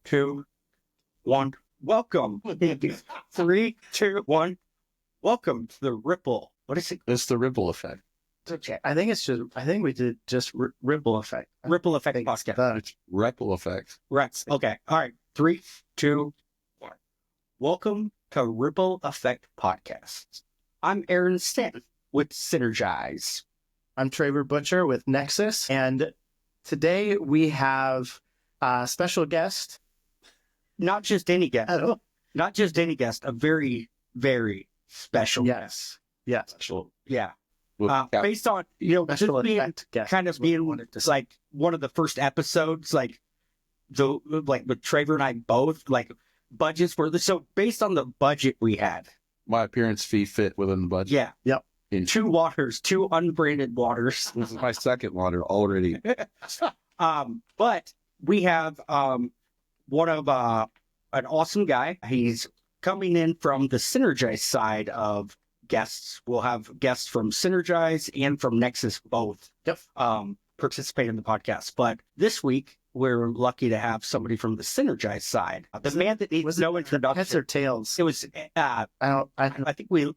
2, 1. Welcome. 3, 2, 1. Welcome to the Ripple. What is it? It's the ripple effect. I think we did just ripple effect. Ripple effect podcast. It's ripple effect. Right. Okay. All right. 3, 2, 1. Welcome to Ripple Effect Podcast. I'm Arron Stanton with Synergize. I'm Traver Butcher with Nexus, and today we have a special guest. Not just any guest. Oh. Not just any guest. A very, very special guest. Yes. Special. Yeah. Well, Based on, Special just being effect guest. kind of being like one of the first episodes, like with Traver and I both, like budgets were so based on the budget we had. my appearance fee fit within the budget. Yeah. Yep. In 2 waters, 2 unbranded waters. This is my second water already. But we have one of an awesome guy. He's coming in from the Synergize side of guests. We'll have guests from Synergize and from Nexus both participate in the podcast. But this week we're lucky to have somebody from the Synergize side. The man that needs no introduction. Heads or tails? It was I think we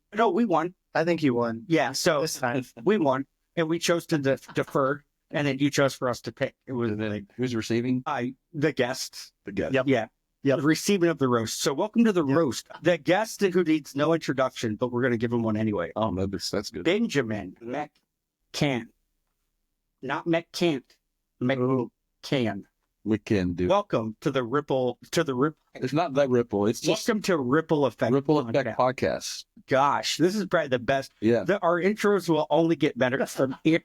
won. I think you won. Yeah, so This time. we won, and we chose to defer, and then you chose for us to pick. It was Who's receiving? the guests. The guest. Yep. Yeah. The receiving of the roast. So welcome to the roast. The guest who needs no introduction, but we're going to give him one anyway. Oh, no, that's good. Benjamin McCann. Not McCann. McCann. We can do. Welcome to the Ripple. It's not that ripple. It's just Welcome to Ripple Effect. Ripple Effect Podcast. Gosh, this is probably the best. Yeah. Our intros will only get better from here.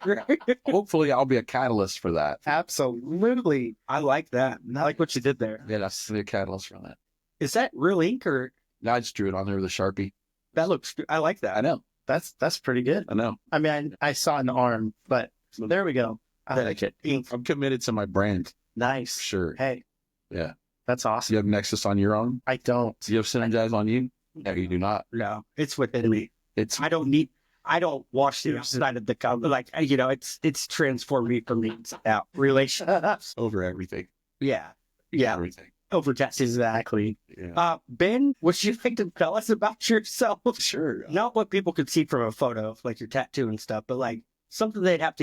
Hopefully, I'll be a catalyst for that. Absolutely. I like that. I like what you did there. Yeah, that's the catalyst for that. Is that real ink or Now I just drew it on there with a Sharpie. that looks good? I like that. I know. That's pretty good. I know. I mean, I saw an arm, but there we go. I like it. Ink. I'm committed to my brand. Nice. Sure. Hey, Yeah. that's Do awesome. you have Nexus on your own? I don't. Do you have Synergize on you? No, you do not. No, it's within me. It's I don't watch the outside of the cup. Like, it's transformed me from the inside out. Relationships. over everything. Yeah. Yeah. Everything. Over text. Exactly. Yeah. Ben, what you think to tell us about yourself? Sure. Not what people could see from a photo, like your tattoo and stuff, but like something they'd have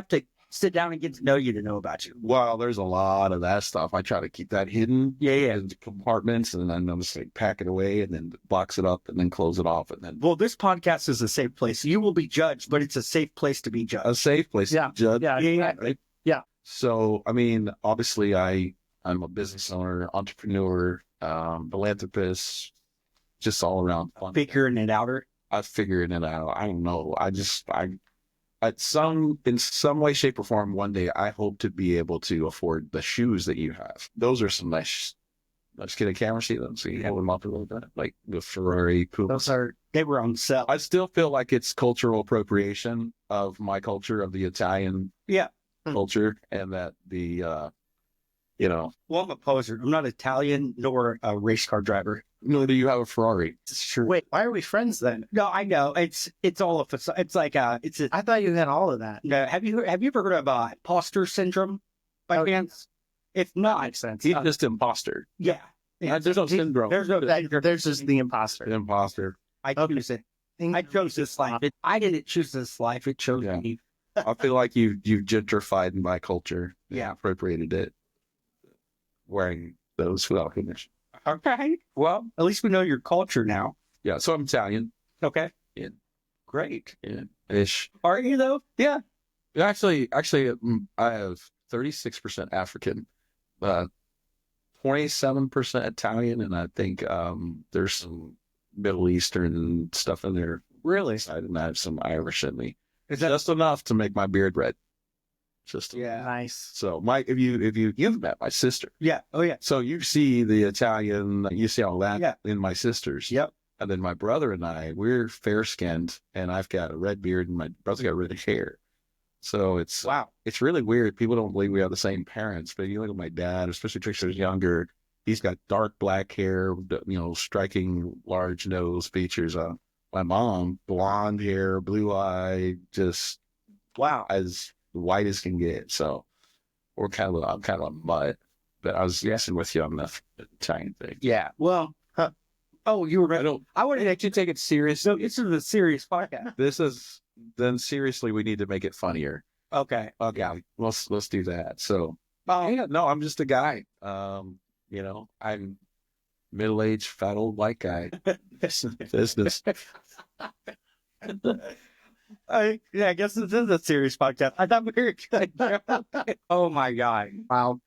to sit down and get to know you to know about you. Well, there's a lot of that stuff. I try to keep that hidden. Yeah. In compartments, and then I'm just like pack it away and then box it up and then close it off and then Well, this podcast is a safe place. You will be judged, but it's a safe place to be judged. a safe place Yeah. to judge. Yeah. Yeah. Right? Yeah. So, I mean, obviously I'm a business owner, entrepreneur, philanthropist, just all around fun. Figuring it out. I figured it out. I don't know. In some way, shape, or form, one day I hope to be able to afford the shoes that you have. Those are some nice. Let's get a camera, see them, so you hold them up a little bit, like the Ferrari Puma. They were on sale. I still feel like it's cultural appropriation of my culture, of the Italian culture, and that Well, I'm a poser. I'm not Italian nor a race car driver. nor do you have a Ferrari. It's true. Wait, why are we friends then? No, I know. It's all a facade. It's like it's a. I thought you had all of that. No, have you ever heard of imposter syndrome by chance? If not, Makes sense. He's just imposter. yeah. There's no syndrome. There's no. There's just the imposter. Imposter. I choose it. I chose this life. I didn't choose this life. It chose Yeah. me. I feel like you gentrified my culture. Yeah. Appropriated it. Wearing those without permission. Okay. Well, at least we know your culture now. Yeah. So I'm Italian. Okay. Yeah. Great. Yeah. Ish. Are you though? Yeah. Actually, I have 36% African, 27% Italian, and I think there's some Middle Eastern stuff in there. Really? And I have some Irish in me. Is It's just enough to make my beard red. Just Yeah. Nice. So if you've met my sister, Yeah. Oh yeah. so you see the Italian, you see all that Yeah. in my sisters. Yep. And then my brother and we're fair skinned, and I've got a red beard, and my brother's got red hair. So it's really weird. People don't believe we have the same parents, but you look at my dad, especially Trixter's younger. He's got dark black hair, striking large nose features. My mom, blonde hair, blue eye, just as white as can get. So I'm kind of a mutt. but I was guessing with you on the Italian thing. Yeah. Well, oh, you were I right. don't. I wanted to Did you take it serious? So this is a serious podcast. This is then seriously. We need to make it funnier. Okay. Okay, Yeah. let's do that. So, Oh, yeah, no, I'm just a guy. I'm middle-aged, fat old white guy. Business. I guess this is a serious podcast. I thought we were. Oh my God! Wow.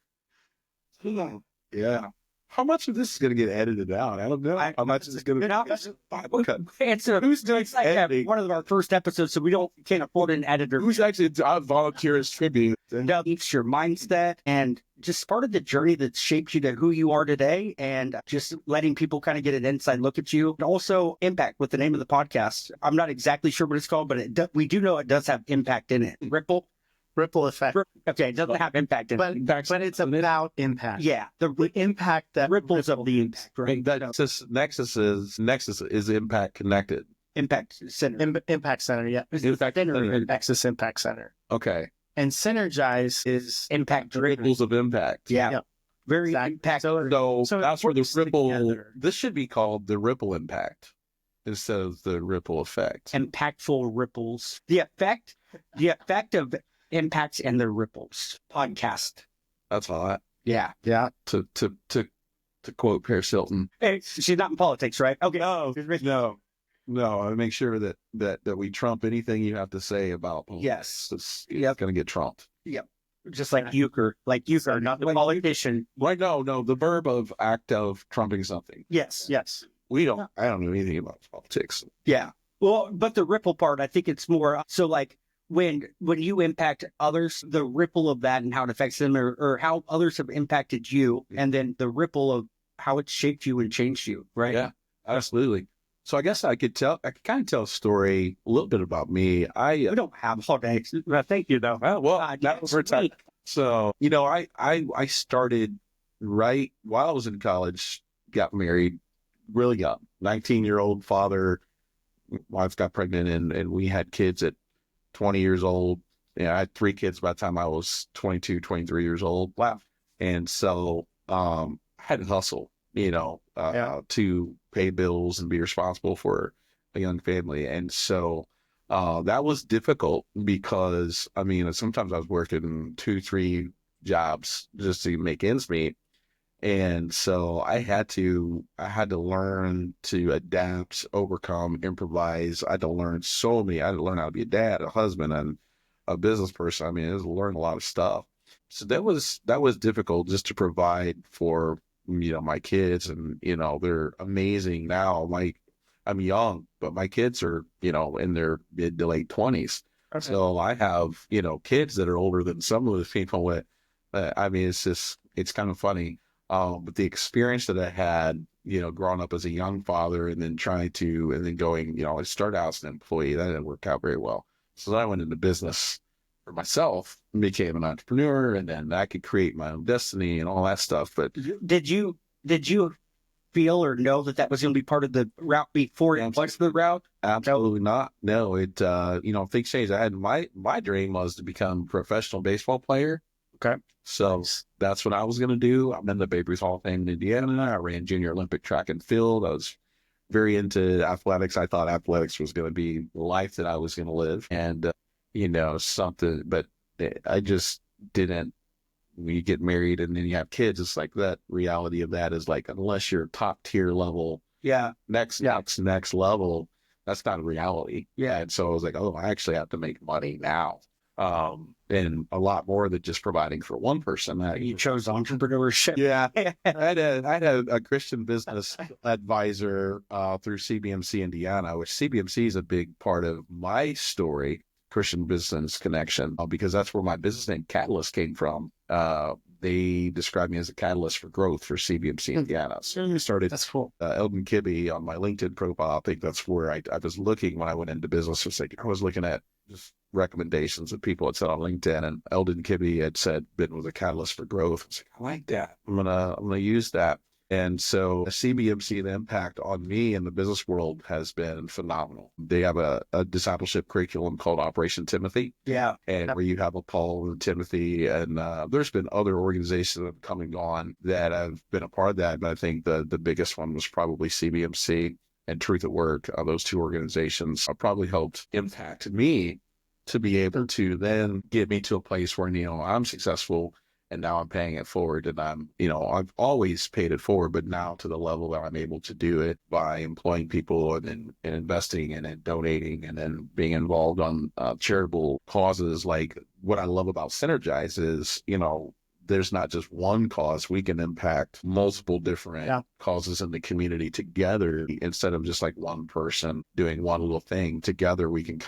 Yeah. How much of this is going to get edited out? I don't know. How much is going to Who's doing editing? one of our first episodes, so we can't afford an editor. Who's actually volunteer as tribute? That keeps your mindset and just part of the journey that shaped you to who you are today, and just letting people kind of get an inside look at you. And also impact with the name of the podcast. I'm not exactly sure what it's called, but we do know it does have impact in it. Ripple effect. Okay, it doesn't have impact in it. But it's about impact. Yeah, the Impact that ripples of the impact, right? Nexus is impact connected. Impact Center. Impact Center, yeah. Impact Center. Nexus Impact Center. Okay. And Synergize is Impact driven. Ripples of impact. Yeah. Yep. Very Exactly. impact. So So it that's where the works ripple. together. This should be called the ripple impact instead of the ripple effect. Impactful ripples. The effect of impacts and their ripples. Podcast. That's hot. Yeah. Yeah. To quote Paris Hilton. Hey, she's not in politics, right? Okay. No. I make sure that we trump anything you have to say about politics. Yes. It's going to get trumped. Just like Euchre, not the politician. Right? No. The verb of act of trumping something. Yes. I don't know anything about politics. Yeah. Well, but the ripple part, I think it's more so like when you impact others, the ripple of that and how it affects them, or how others have impacted you, and then the ripple of how it shaped you and changed you, right? Yeah, absolutely. So I guess I could kind of tell a story a little bit about me. We don't have holidays. Thank you, though. That was our time. So, I started right while I was in college, got married really young, 19-year-old father, wife got pregnant, and we had kids at 20 years old. Yeah, I had 3 kids by the time I was 22, 23 years old. Wow. And so I had to hustle, to pay bills and be responsible for a young family. And so that was difficult because, sometimes I was working 2-3 jobs just to make ends meet. And so I had to learn to adapt, overcome, improvise. I had to learn I had to learn how to be a dad, a husband, and a business person. I was learning a lot of stuff. So that was difficult just to provide for, my kids, and, they're amazing now. I'm young, but my kids are, in their mid to late 20s. Okay. So I have, kids that are older than some of the people it's kind of funny. But the experience that I had, growing up as a young father and then going, I started out as an employee. That didn't work out very well. So then I went into business for myself and became an entrepreneur, and then I could create my own destiny and all that stuff. But did you feel or know that was going to be part of the route before it was the route? Absolutely not. No, things changed. I had my dream was to become a professional baseball player. Okay. So that's what I was going to do. I'm in the Babe Ruth Hall of Fame in Indiana. I ran junior Olympic track and field. I was very into athletics. I thought athletics was going to be the life that I was going to live. And, but I just didn't. When you get married and then you have kids, it's like that reality of that is like, unless you're top tier level, next level, that's not a reality. Yeah. And so I was like, I actually have to make money now. And a lot more than just providing for one person. You chose entrepreneurship. Yeah. I had a Christian business advisor through CBMC Indiana, which CBMC is a big part of my story, Christian Business Connection, because that's where my business name Catalyst came from. They described me as a catalyst for growth for CBMC Indiana. So I started. That's cool. Eldon Kibbe on my LinkedIn profile. I think that's where I was looking when I went into business. I was looking at just recommendations that people had said on LinkedIn, and Eldon Kibbe had said Ben was a catalyst for growth. I was like, I like that. I'm gonna use that. And so CBMC, the impact on me in the business world has been phenomenal. They have a discipleship curriculum called Operation Timothy. Yeah. And where you have a Paul and Timothy, and there's been other organizations that have come and gone that have been a part of that. But I think the biggest one was probably CBMC and Truth at Work. Those two organizations probably helped impact me to be able to then get me to a place where, I'm successful. And now I'm paying it forward, and I've always paid it forward, but now to the level that I'm able to do it by employing people and investing and donating and then being involved on charitable causes. Like, what I love about Synergize is, there's not just one cause. We can impact multiple different causes in the community together instead of just like one person doing one little thing. Together, we can it's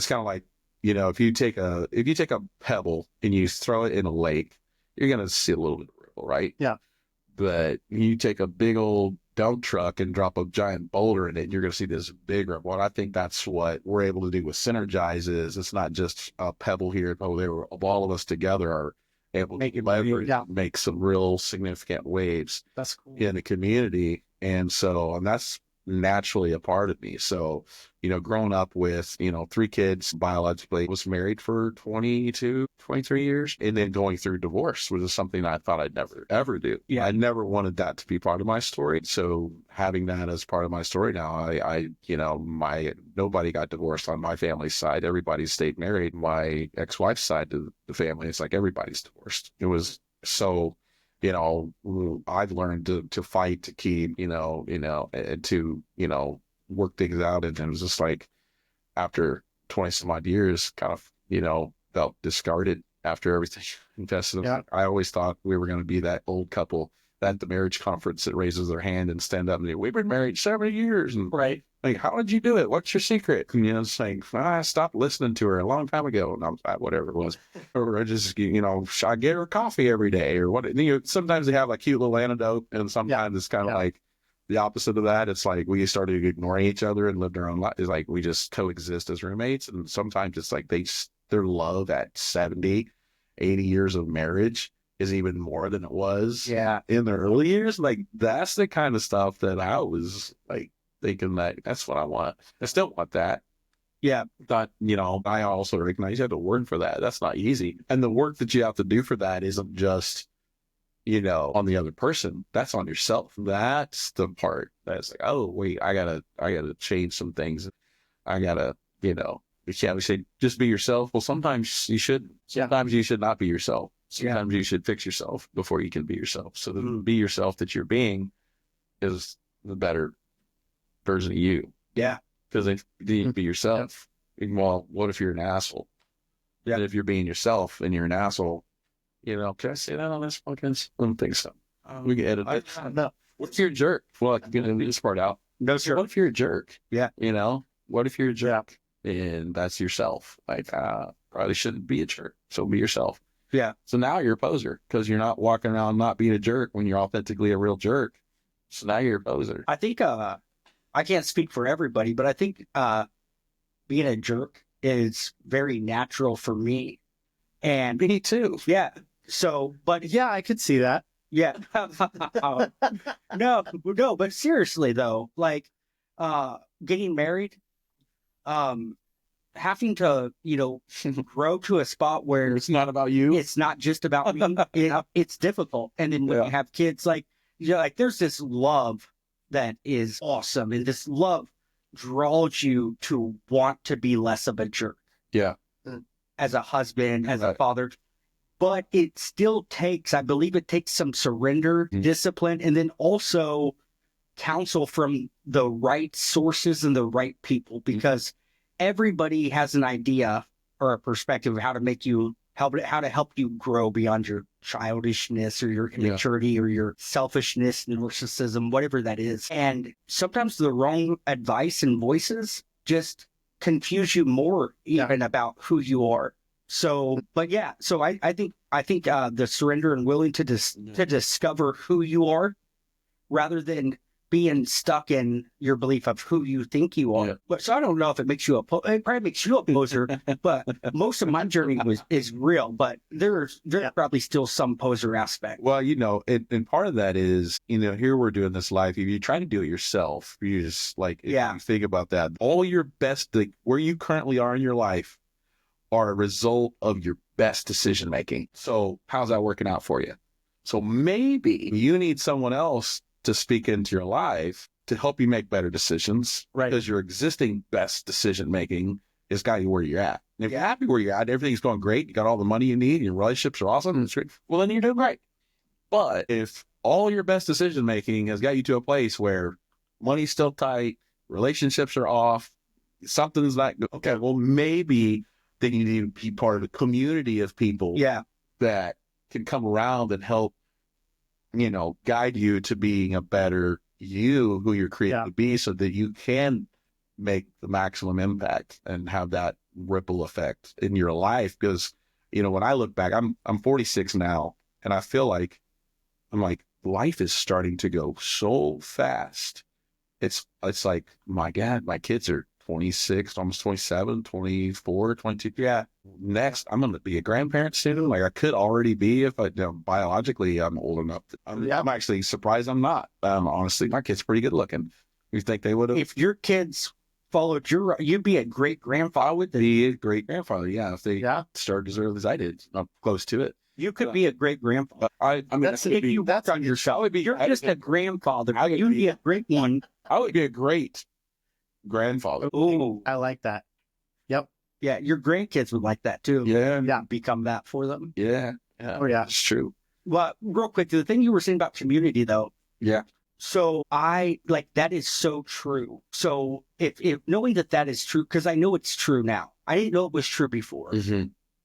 kind of like, if you take a pebble and you throw it in a lake, you're going to see a little bit of ripple, right? Yeah. But you take a big old dump truck and drop a giant boulder in it, and you're going to see this big ripple. And I think that's what we're able to do with Synergize is it's not just a pebble here, oh, there. All of us together are able to leverage, make some real significant waves That's cool. in the community. And that's naturally a part of me. So, growing up with, 3 kids biologically, was married for 22, 23 years, and then going through divorce, which is something I thought I'd never, ever do. Yeah. I never wanted that to be part of my story. So having that as part of my story now, nobody got divorced on my family's side. Everybody stayed married. My ex-wife's side of the family, it's like everybody's divorced. It was so, I've learned to fight, to keep, and to, work things out. And it was just like, after 20 some odd years, kind of, felt discarded after everything invested. Yeah. I always thought we were going to be that old couple at the marriage conference that raises their hand and stand up and say, we've been married 70 years. And Right. like, how did you do it? What's your secret? And, it's like, I stopped listening to her a long time ago. And I'm whatever it was. Or I just, I get her coffee every day or what. Sometimes they have a cute little antidote, and sometimes it's kind of like the opposite of that. It's like we started ignoring each other and lived our own life. It's like we just coexist as roommates. And sometimes it's like their love at 70, 80 years of marriage is even more than it was in their early years. Like, that's the kind of stuff that I was like thinking that that's what I want. I still want that. Yeah. But, I also recognize you have to work for that. That's not easy. And the work that you have to do for that isn't just, on the other person. That's on yourself. That's the part that's like, oh, wait, I gotta change some things. I gotta, we say just be yourself. Well, sometimes you should. Sometimes you should not be yourself. Sometimes you should fix yourself before you can be yourself. So the be yourself that you're being is the better version of you. Yeah. Because if you be yourself, well, what if you're an asshole? Yeah. And if you're being yourself and you're an asshole, can I say that on this podcast? I don't think so. We can edit it. No. What if you're a jerk? Well, I'm going to leave this part out. No, sure. What if you're a jerk? Yeah. What if you're a jerk? And that's yourself. Like, probably shouldn't be a jerk. So be yourself. Yeah. So now you're a poser because you're not walking around not being a jerk when you're authentically a real jerk. So now you're a poser. I think, I can't speak for everybody, but I think being a jerk is very natural for me. And me too. Yeah. So, but Yeah, I could see that. yeah. No, but seriously though, like, getting married, having to, grow to a spot where It's not about you. it's not just about me. It's difficult. And then when you have kids, like, there's this love that is awesome. And this love draws you to want to be less of a jerk. Yeah. As a husband, as a father. But it still takes, I believe it takes some surrender, discipline, and then also counsel from the right sources and the right people, because everybody has an idea or a perspective of how to make you how to help you grow beyond your childishness or your immaturity or your selfishness, narcissism, whatever that is. And sometimes the wrong advice and voices just confuse you more even about who you are. So, but so I think the surrender and willing to discover who you are rather than being stuck in your belief of who you think you are. Yeah. But so I don't know if it makes you it probably makes you a poser, but most of my journey is real, but there's probably still some poser aspect. Well, and part of that is, here we're doing this live. If you try to do it yourself, you just if you think about that, all your best, where you currently are in your life are a result of your best decision making. So how's that working out for you? So maybe you need someone else to speak into your life to help you make better decisions, Right. Because your existing best decision making has got you where you're at. And if you're happy where you're at, everything's going great, you got all the money you need, your relationships are awesome, and it's great, well, then you're doing great. But if all your best decision making has got you to a place where money's still tight, relationships are off, something's not good, okay, well, maybe then you need to be part of a community of people that can come around and help, guide you to being a better you, who you're created to be, so that you can make the maximum impact and have that ripple effect in your life. Because, when I look back, I'm 46 now, and I feel like life is starting to go so fast. It's like, my God, my kids are 26, almost 27, 24, 22. Yeah. Next, I'm going to be a grandparent soon. I could already be if biologically I'm old enough. I'm actually surprised I'm not. Honestly, my kid's pretty good looking. You think they would have? If your kids followed you'd be a great grandfather. I would be a great grandfather. Yeah. If they started as early as I did, I'm close to it. You could be a great grandfather. That's if you work on yourself. You're just a grandfather. You'd be a great one. I would be a great grandfather. Oh, I like that. Yep. Yeah, your grandkids would like that too. Yeah. Become that for them. Yeah. Oh, yeah. It's true. Well, real quick, the thing you were saying about community though. Yeah. So that is so true. So if knowing that is true, because I know it's true now. I didn't know it was true before,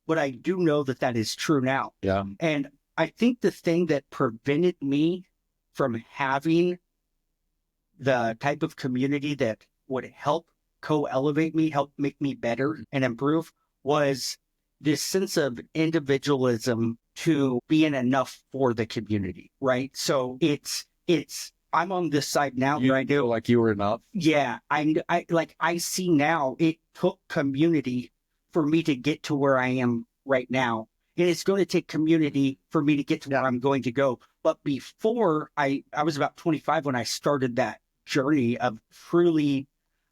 but I do know that is true now. Yeah. And I think the thing that prevented me from having the type of community that would help co-elevate me, help make me better and improve, was this sense of individualism to being enough for the community, right? So it's I'm on this side now. You feel like you were enough? Yeah, I see now it took community for me to get to where I am right now. And it's going to take community for me to get to where I'm going to go. But before I was about 25 when I started that journey of truly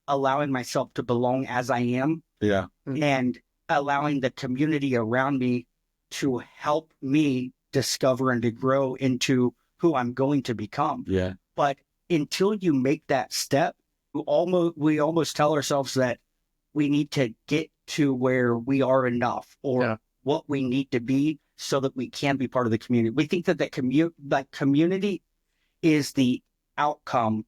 allowing myself to belong as I am. Yeah. And allowing the community around me to help me discover and to grow into who I'm going to become. Yeah. But until you make that step, we almost tell ourselves that we need to get to where we are enough or what we need to be so that we can be part of the community. We think that community is the outcome,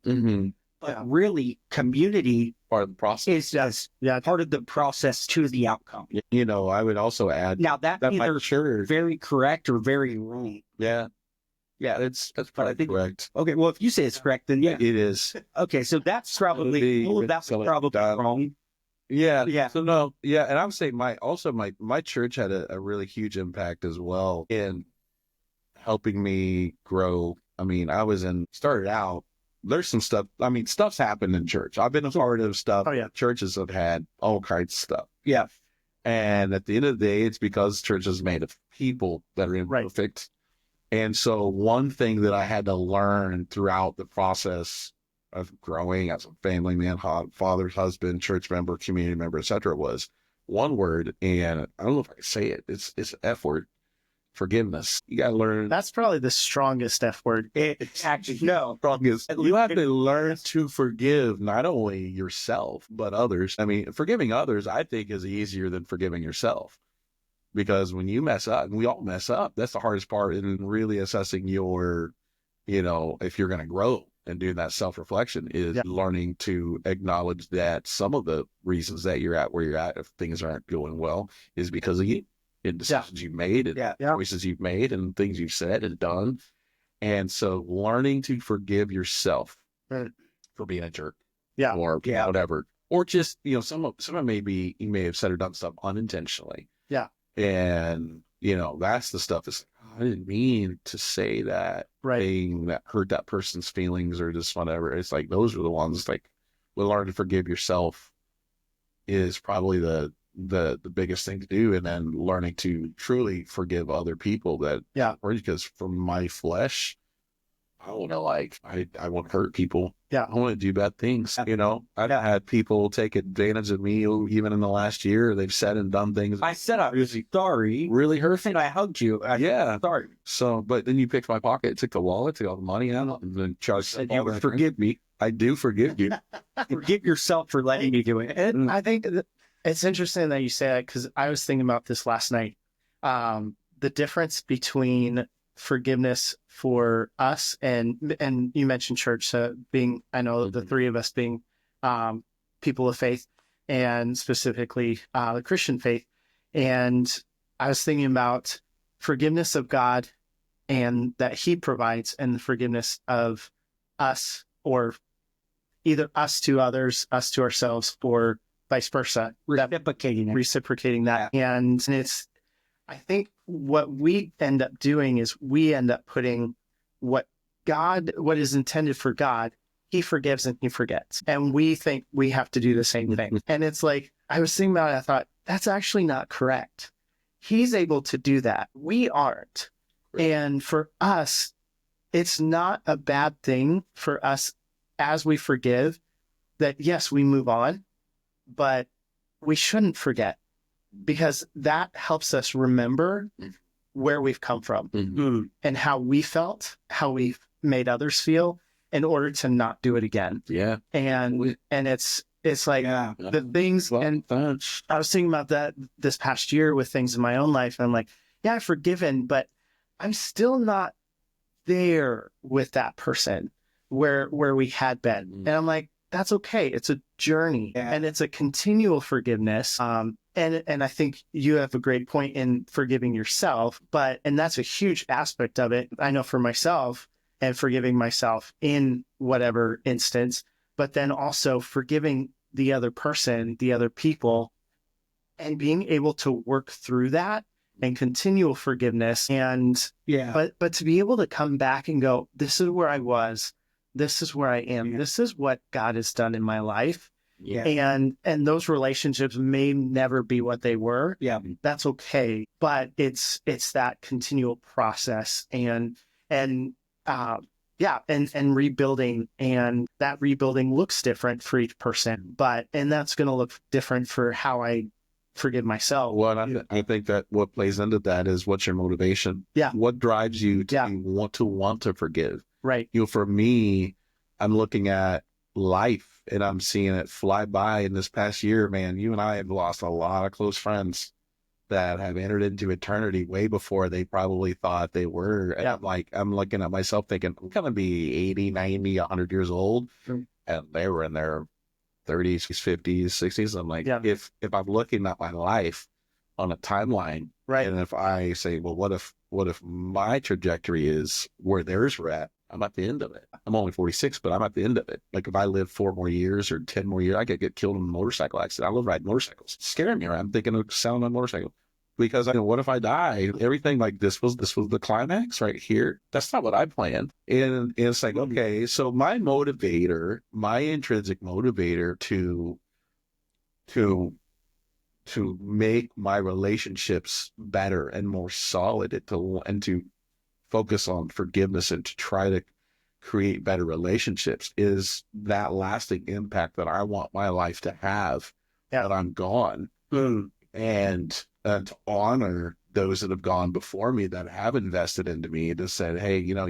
but really community part of the process is just part of the process to the outcome. I would also add now that either sure very correct or very wrong. Yeah, that's probably correct. Okay, well, if you say it's correct, then it is. Okay, so that's probably wrong. Yeah. So no, and I would say my church had a really huge impact as well in helping me grow. I mean, started out, there's some stuff. I mean, stuff's happened in church. I've been a part of stuff. Oh, yeah. Churches have had all kinds of stuff. Yeah. And at the end of the day, it's because church is made of people that are imperfect. Right. And so one thing that I had to learn throughout the process of growing as a family man, father, husband, church member, community member, etc., was one word, and I don't know if I can say it. It's an F word. Forgiveness. You got to learn. That's probably the strongest F word. It's actually no. Strongest. You have to learn to forgive not only yourself but others. I mean, forgiving others, I think, is easier than forgiving yourself. Because when you mess up, and we all mess up, that's the hardest part in really assessing your, if you're going to grow and doing that self-reflection is learning to acknowledge that some of the reasons that you're at where you're at, if things aren't going well, is because of you and decisions you've made and choices you've made and things you've said and done. And so learning to forgive yourself for being a jerk or whatever, or just, some of it may be, you may have said or done stuff unintentionally. Yeah. And, that's the stuff that's, I didn't mean to say that Right. thing that hurt that person's feelings or just whatever. It's like, those are the ones, like, we learn to forgive yourself is probably the biggest thing to do. And then learning to truly forgive other people that, because from my flesh, I want to, like, I want to hurt people. Yeah. I want to do bad things. You know, I've had people take advantage of me even in the last year. They've said and done things. I said I was sorry. Really hurt me. And I hugged you. Sorry. So, but then you picked my pocket, took the wallet, took all the money out, and then charged. And you would forgive me. I do forgive you. Forgive yourself for letting me do it. And I think it's interesting that you say that, because I was thinking about this last night. The difference between forgiveness for us and you mentioned church being, I know the three of us being people of faith, and specifically the Christian faith. And I was thinking about forgiveness of God and that he provides, and the forgiveness of us, or either us to others, us to ourselves, or vice versa. Reciprocating that. And it's, I think what we end up doing is we end up putting what is intended for God, he forgives and he forgets. And we think we have to do the same thing. And it's like, I was thinking about it, I thought, that's actually not correct. He's able to do that. We aren't. And for us, it's not a bad thing for us as we forgive that, yes, we move on, but we shouldn't forget, because that helps us remember where we've come from and how we felt, how we've made others feel, in order to not do it again. Yeah. And it's like the things, and I was thinking about that this past year with things in my own life. And I'm like, yeah, I've forgiven, but I'm still not there with that person where we had been. And I'm like, that's okay. It's a journey and it's a continual forgiveness. And I think you have a great point in forgiving yourself, and that's a huge aspect of it. I know for myself, and forgiving myself in whatever instance, but then also forgiving the other person, the other people, and being able to work through that and continual forgiveness. And but to be able to come back and go, this is where I was, this is where I am, this is what God has done in my life. And those relationships may never be what they were. That's okay. But it's that continual process and rebuilding, and that rebuilding looks different for each person, and that's going to look different for how I forgive myself. Well, I think that what plays into that is, what's your motivation? What drives you to want to forgive? Right. You know, for me, I'm looking at life and I'm seeing it fly by. In this past year, man, you and I have lost a lot of close friends that have entered into eternity way before they probably thought they were. And I'm looking at myself thinking, I'm going to be 80, 90, 100 years old. And they were in their 30s, 50s, 60s. I'm like, if I'm looking at my life on a timeline, and if I say, well, what if my trajectory is where theirs were at? I'm at the end of it. I'm only 46, but I'm at the end of it. Like, if I live 4 more years or 10 more years, I could get killed in a motorcycle accident. I love riding motorcycles. It's scaring me. I'm thinking of selling a motorcycle, because I know, what if I die? Everything, like, this was the climax right here. That's not what I planned. And it's like, okay, so my intrinsic motivator to make my relationships better and more solid, and to focus on forgiveness and to try to create better relationships, is that lasting impact that I want my life to have that I'm gone. And to honor those that have gone before me, that have invested into me, to say, hey, you know,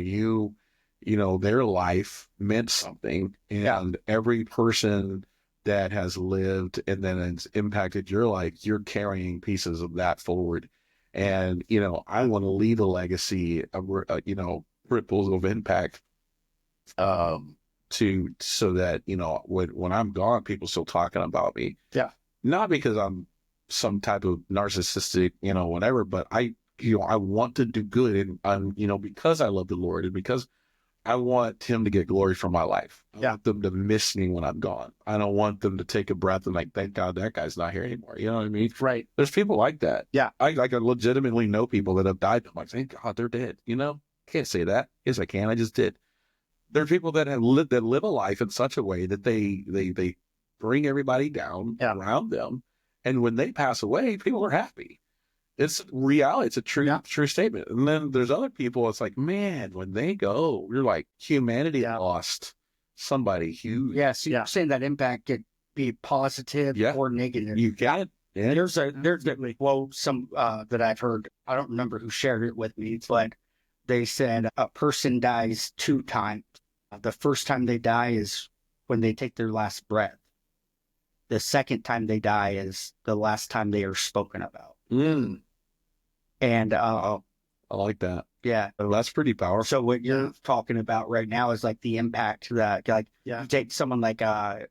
their life meant something, and every person that has lived and then has impacted your life, you're carrying pieces of that forward. And, I want to leave a legacy of, ripples of impact, so that, when I'm gone, people still talking about me. Not because I'm some type of narcissistic, whatever, but I want to do good. And I'm, because I love the Lord, and because I want him to get glory from my life. I Yeah. want them to miss me when I'm gone. I don't want them to take a breath and like, thank God that guy's not here anymore. You know what I mean? Right. There's people like that. Yeah. I legitimately know people that have died. I'm like, thank God they're dead. You know, I can't say that. Yes, I can. I just did. There are people that that live a life in such a way that they bring everybody down around them. And when they pass away, people are happy. It's reality. It's a true statement. And then there's other people. It's like, man, when they go, you're like, humanity lost somebody huge. Yeah. So you're saying that impact could be positive or negative. You got it. Yeah. There's a quote that I've heard. I don't remember who shared it with me, but they said a person dies 2 times. The first time they die is when they take their last breath. The second time they die is the last time they are spoken about. Mm. And I like that. Yeah. Oh, that's pretty powerful. So what you're talking about right now is like the impact that, like, you take someone like, to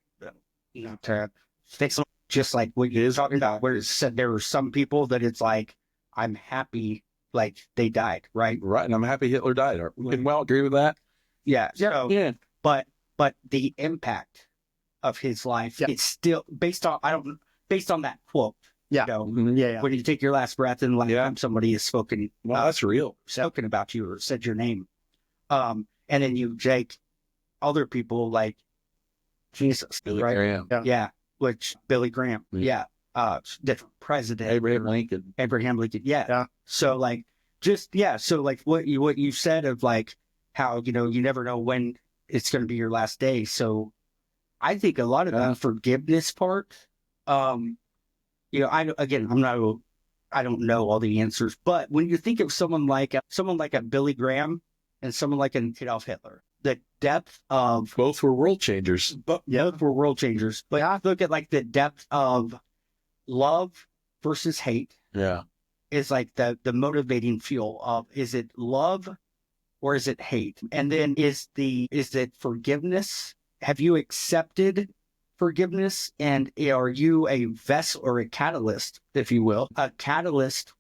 fix them, just like what you're talking about, where it said there were some people that it's like, I'm happy, like they died, right? Right. And I'm happy Hitler died. Can we all agree with that? Yeah. So, But the impact of his life, it's still based on that quote. Yeah. You know, when you take your last breath and last time somebody has spoken, that's real. Spoken about you or said your name. And then you take other people like Jesus, Billy right? Graham. Yeah. Which Billy Graham. Yeah. Different president. Abraham Lincoln. Yeah. So like, so like what you said of like how, you know, you never know when it's going to be your last day. So I think a lot of that forgiveness part, you know, I don't know all the answers, but when you think of someone like a Billy Graham and someone like an Adolf Hitler, the depth of both were world changers. Both were world changers. But I look at like the depth of love versus hate. Yeah, is like the motivating fuel of, is it love or is it hate? And then is it forgiveness? Have you accepted forgiveness? And are you a vessel or a catalyst, if you will, a catalyst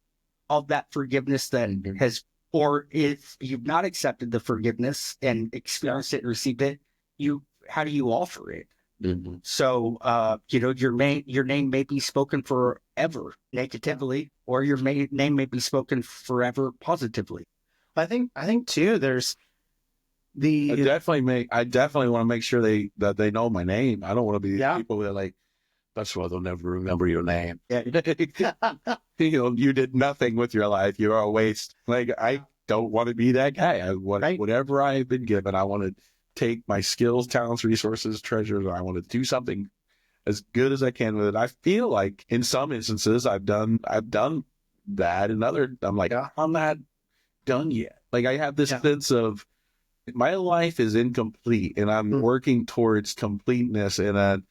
of that forgiveness that has, or if you've not accepted the forgiveness and experienced it and received it, how do you offer it? Mm-hmm. So, you know, your name may be spoken forever negatively, or your name may be spoken forever positively. I think too, there's I definitely want to make sure that they know my name. I don't want to be the people that like, that's why they'll never remember your name. Yeah. You know, you did nothing with your life. You're a waste. Like, I don't want to be that guy. Whatever I've been given, I want to take my skills, talents, resources, treasures. I want to do something as good as I can with it. I feel like in some instances I've done that, and I'm like, I'm not done yet. Like, I have this sense of my life is incomplete, and I'm working towards completeness, and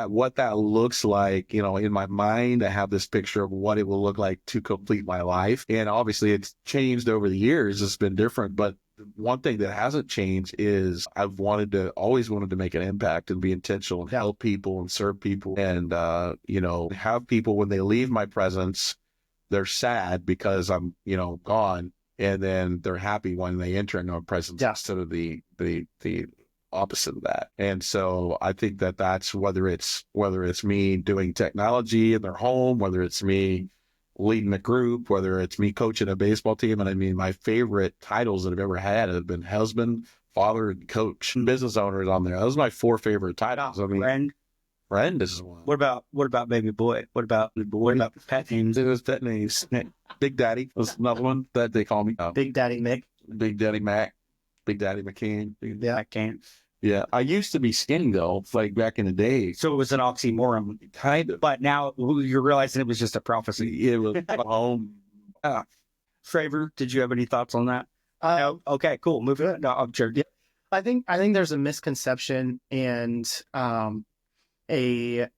what that looks like, you know, in my mind, I have this picture of what it will look like to complete my life. And obviously it's changed over the years. It's been different, but one thing that hasn't changed is I've always wanted to make an impact and be intentional and help people and serve people, and, you know, have people, when they leave my presence, they're sad because I'm, you know, gone. And then they're happy when they enter into our presence instead of the opposite of that. And so I think that's whether it's me doing technology in their home, whether it's me leading a group, whether it's me coaching a baseball team. And I mean, my favorite titles that I've ever had have been husband, father, and coach. Business owner is on there. Those are my 4 favorite titles. I mean, friend is one. What about baby boy? What about pet names? It was pet names. Big Daddy was another one that they call me. Big Daddy Mick. Big Daddy Mac. Big Daddy McCann. McCann. Yeah. I used to be skinny though, like back in the day. So it was an oxymoron. Kind of. But now you're realizing it was just a prophecy. It was home. Traver, did you have any thoughts on that? No? Okay, cool. Move it. No, I'm sure. Yeah. I think there's a misconception and I think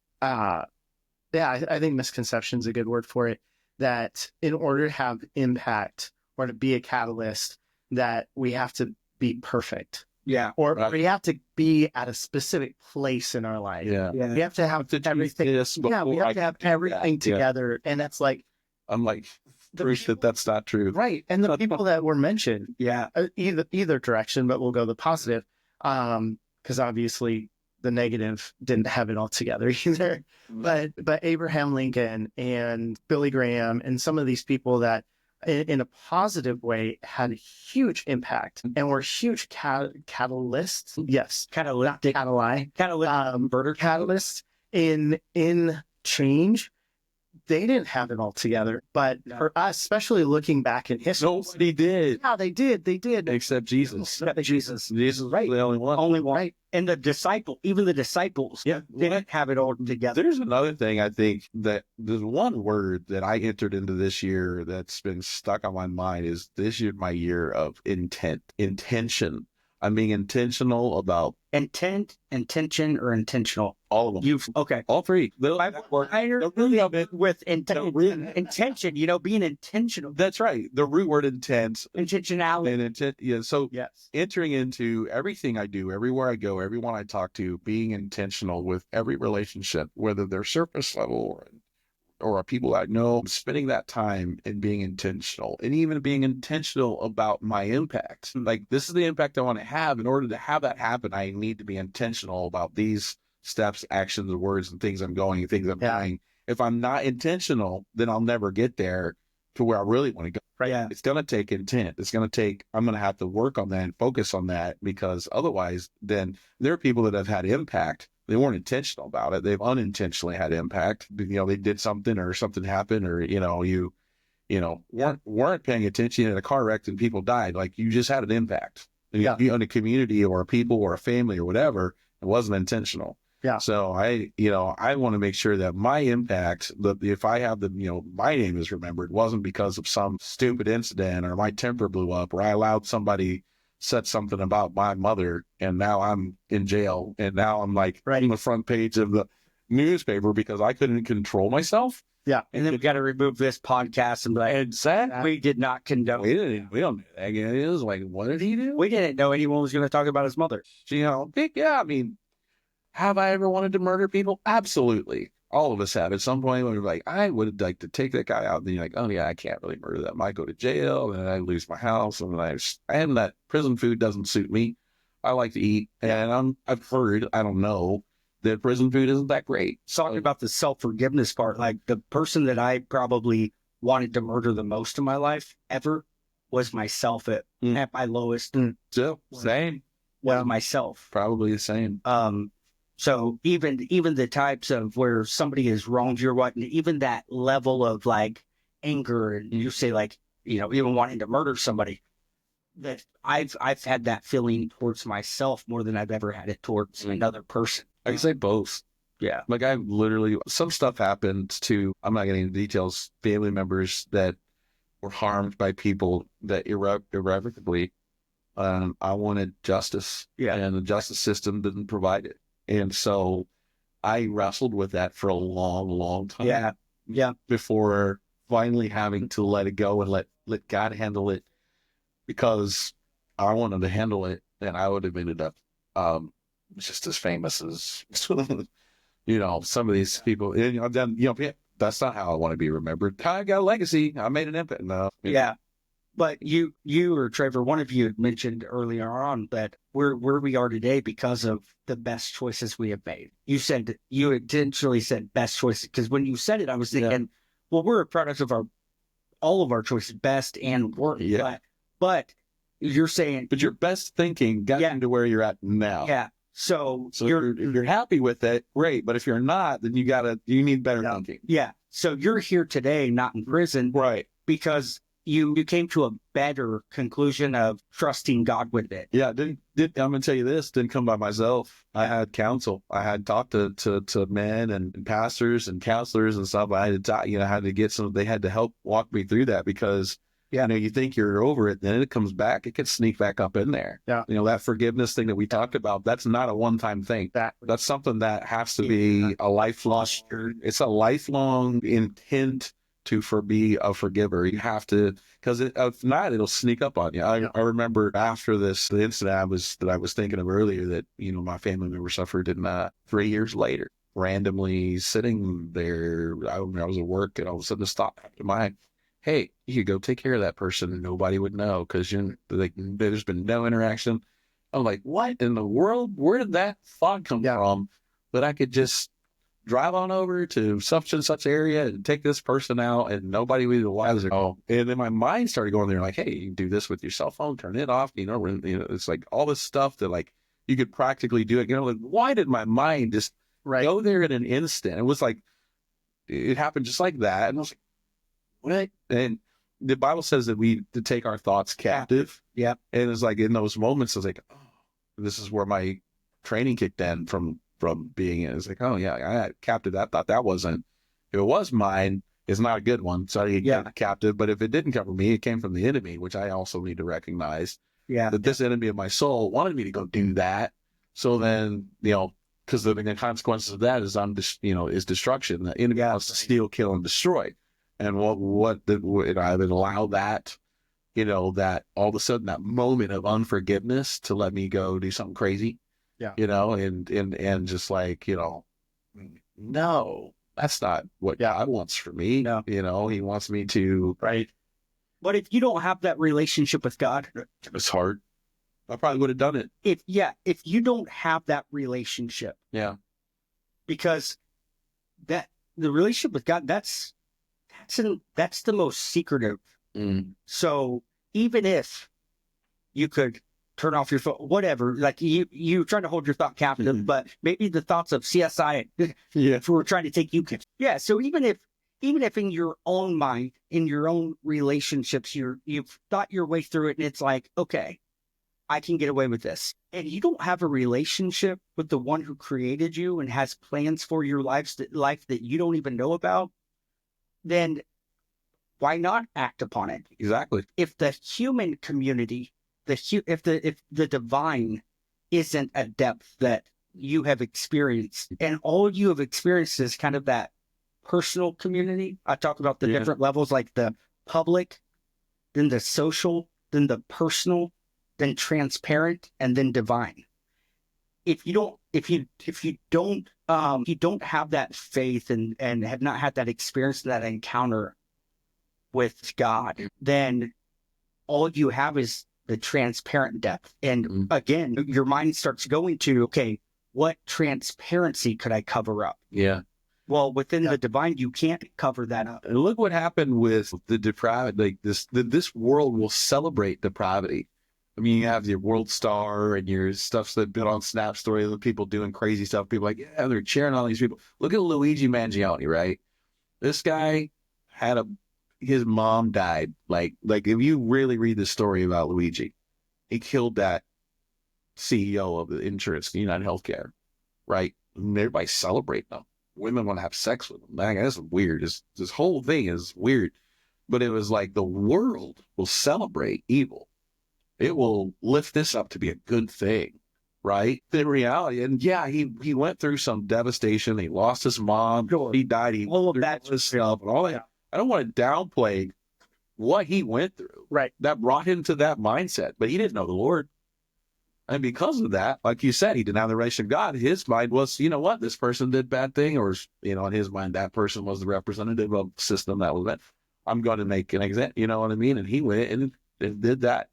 misconception is a good word for it, that in order to have impact or to be a catalyst, that we have to be perfect. Yeah. Or we have to be at a specific place in our life. Yeah. We have to have everything. Yeah, we have to have everything together. And that's like, I'm like, proof that that's not true. Right. And the people that were mentioned, Yeah. either direction, but we'll go the positive. Because obviously the negative didn't have it all together either. But Abraham Lincoln and Billy Graham and some of these people that in a positive way had a huge impact and were huge catalysts. Yes. Catalytic. Catalysts Converter. catalysts in change. They didn't have it all together, but for us, especially looking back in history, Nobody did. yeah, they did. Except Jesus. Jesus. Jesus was Right. the only one. Only one. Right. And even the disciples, Yeah. didn't have it all together. There's another thing I think that there's one word that I entered into this year that's been stuck on my mind is this year, my year of intention. I'm being intentional about Intent, intention, or intentional. all of them. Okay. All three. I heard with intention, being intentional. That's right. The root word intent Intentionality. and intent. Yeah. So Yes. entering into everything I do, everywhere I go, everyone I talk to, being intentional with every relationship, whether they're surface level or people I know, spending that time and being intentional and even being intentional about my impact. Like, this is the impact I want to have. In order to have that happen, I need to be intentional about these steps, actions, words, and things I'm going, things I'm doing. If I'm not intentional, then I'll never get there to where I really want to go. Right. Yeah. It's going to take intent. I'm going to have to work on that and focus on that, because otherwise then there are people that have had impact. They weren't intentional about it. They've unintentionally had impact. They did something or something happened, or, weren't paying attention in a car wreck and people died. Like, you just had an impact. Yeah. On a community or a people or a family or whatever. It wasn't intentional. Yeah. So I want to make sure that my impact, if I have my name is remembered, wasn't because of some stupid incident or my temper blew up or I allowed somebody said something about my mother and now I'm in jail and now I'm like on the front page of the newspaper because I couldn't control myself. Yeah. And then we got to remove this podcast and be like, exactly. We did not condone. We don't do that. It was like, what did he do? We didn't know anyone was going to talk about his mother. Yeah, I mean, have I ever wanted to murder people? Absolutely. All of us have. At some point, we're like, I would like to take that guy out. And then you're like, oh yeah, I can't really murder them. I go to jail and I lose my house. And and that prison food doesn't suit me. I like to eat. And I've heard, I don't know, that prison food isn't that great. Talking about the self-forgiveness part, like the person that I probably wanted to murder the most in my life ever was myself at my lowest. So, same. Was myself. Probably the same. So even the types of where somebody has wronged you or what, and even that level of like anger, and you say like, even wanting to murder somebody, that I've had that feeling towards myself more than I've ever had it towards another person. I can say both. Yeah. Like, I literally, some stuff happened to, I'm not getting into details, family members that were harmed by people that irrevocably, I wanted justice. Yeah. And the justice system didn't provide it. And so I wrestled with that for a long, long time. Yeah. Yeah. Before finally having to let it go and let God handle it, because I wanted to handle it and I would have ended up just as famous as some of these people. And then that's not how I want to be remembered. I got a legacy. I made an impact. No. Yeah. But you or Traver, one of you had mentioned earlier on that we're where we are today because of the best choices we have made. You intentionally said best choices, because when you said it, I was thinking, well, we're a product of all of our choices, best and worst. Yeah. But you're saying, but your best thinking got you to where you're at now. Yeah. So if you're happy with it, great. But if you're not, then you need better thinking. Yeah. So you're here today, not in prison, right? Because you came to a better conclusion of trusting God with it. Yeah, I'm going to tell you this, didn't come by myself. I had counsel. I had talked to men and pastors and counselors and stuff. I had to get they had to help walk me through that, because you think you're over it, then it comes back. It can sneak back up in there. Yeah. That forgiveness thing that we talked about, that's not a one-time thing. That's something that has to be a lifelong, it's a lifelong intent to be a forgiver. You have to, because if not, it'll sneak up on you. I remember after the incident I was thinking of earlier that, my family member suffered, and 3 years later, randomly sitting there, I was at work, and all of a sudden this thought came to mind. hey, you could go take care of that person and nobody would know because like, there's been no interaction. I'm like, what in the world? Where did that thought come from that I could just drive on over to such and such area and take this person out and nobody would be the wiser? Oh, and then my mind started going there like, hey, you can do this with your cell phone, turn it off. It's like all this stuff that like you could practically do it. Like, why did my mind just go there in an instant? It was like, it happened just like that. And I was like, what? And the Bible says that we to take our thoughts captive. Yeah. And it's like in those moments, I was like, oh, this is where my training kicked in from being in. It's like, oh yeah, I had captive that thought. That wasn't, if it was mine, it's not a good one. So I get captive. But if it didn't come from me, it came from the enemy, which I also need to recognize. Yeah. That this enemy of my soul wanted me to go do that. So then, because the consequences of that is is destruction. The enemy wants to steal, kill, and destroy. And I would allow that, that all of a sudden that moment of unforgiveness to let me go do something crazy, and just like, no, that's not what God wants for me. No. He wants me to. Right. But if you don't have that relationship with God, it's hard. I probably would have done it. If you don't have that relationship. Yeah. Because the relationship with God, that's the most secretive. Mm. So even if you could turn off your phone, whatever, like you trying to hold your thought captive, but maybe the thoughts of CSI, if we were trying to take you. Yeah. So even if in your own mind, in your own relationships, you've thought your way through it and it's like, okay, I can get away with this. And you don't have a relationship with the one who created you and has plans for your life that you don't even know about, then why not act upon it? Exactly. If the human community, if the divine isn't a depth that you have experienced, and all you have experienced is kind of that personal community. I talk about the different levels, like the public, then the social, then the personal, then transparent, and then divine. If you don't have that faith and have not had that experience, that encounter with God, then all you have is the transparent depth. And again, your mind starts going to, okay, what transparency could I cover up? Yeah. Well, within the divine, you can't cover that up. And look what happened with the depravity. Like this world will celebrate depravity. I mean, you have your world star and your stuff's that been on Snap Story, the people doing crazy stuff. People like, yeah, they're cheering all these people. Look at Luigi Mangione, right? This guy had his mom died. Like if you really read the story about Luigi, he killed that CEO of the insurance, United Healthcare, right? And everybody celebrating them. Women want to have sex with them. Man, that's weird. This whole thing is weird. But it was like the world will celebrate evil. It will lift this up to be a good thing, right? In reality, and yeah, he went through some devastation. He lost his mom. He died. All of that stuff and all that. I don't want to downplay what he went through. Right. That brought him to that mindset, but he didn't know the Lord. And because of that, like you said, he didn't have the relation to God. His mind was, you know what, this person did bad thing, or, in his mind, that person was the representative of the system that was that. I'm going to make an example, you know what I mean? And he went and did that.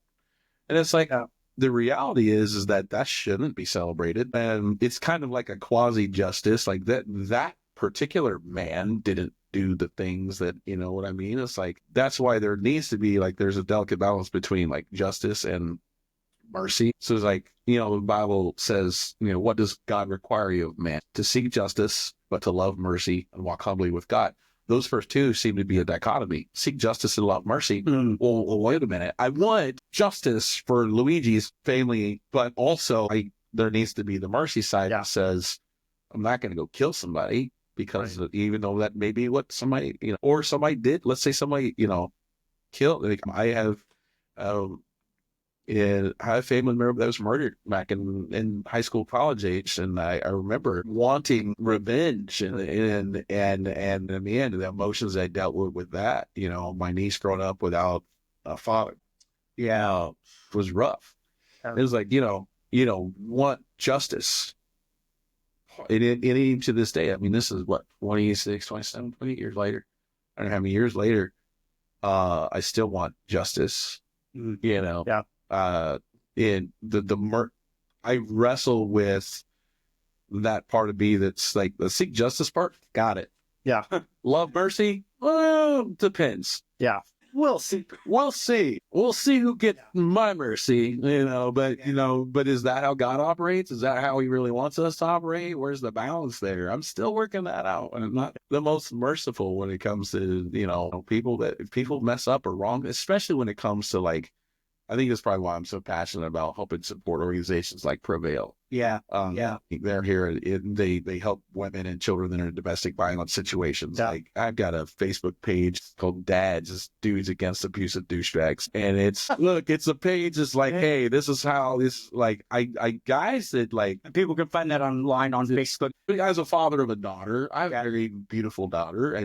And it's like, the reality is that shouldn't be celebrated. And it's kind of like a quasi-justice, like that particular man didn't do the things that, you know what I mean? It's like, that's why there needs to be, like, there's a delicate balance between, like, justice and mercy. So it's like, the Bible says, what does God require you of man? To seek justice, but to love mercy and walk humbly with God. Those first two seem to be a dichotomy. Seek justice and love mercy. Well, wait a minute. I want justice for Luigi's family, but also there needs to be the mercy side that says, I'm not going to go kill somebody because even though that may be what somebody, or somebody did, let's say somebody, killed. Like I have a family member that was murdered back in high school, college age, and I remember wanting revenge, and in the end, the emotions I dealt with that, my niece growing up without a father, was rough. It was like, want justice. And even to this day, I mean, this is what, 26, 27, 28 years later, I don't know how many years later, I still want justice, you know? Yeah. In I wrestle with that part of me that's like the seek justice part. Got it. Yeah. Love mercy. Well, depends. Yeah. We'll see. We'll see. We'll see who gets my mercy, you know, but is that how God operates? Is that how he really wants us to operate? Where's the balance there? I'm still working that out. And I'm not the most merciful when it comes to, you know, if people mess up or wrong, especially when it comes to like, I think that's probably why I'm so passionate about helping support organizations like Prevail. Yeah. They're here. They help women and children that are in domestic violence situations. Yeah. Like I've got a Facebook page called Dads, just Dudes Against Abusive Douchebags. And it's a page. It's like, hey, this is how this, like, I guys that like, People can find that online on Facebook. as a father of a daughter, I have a very beautiful daughter.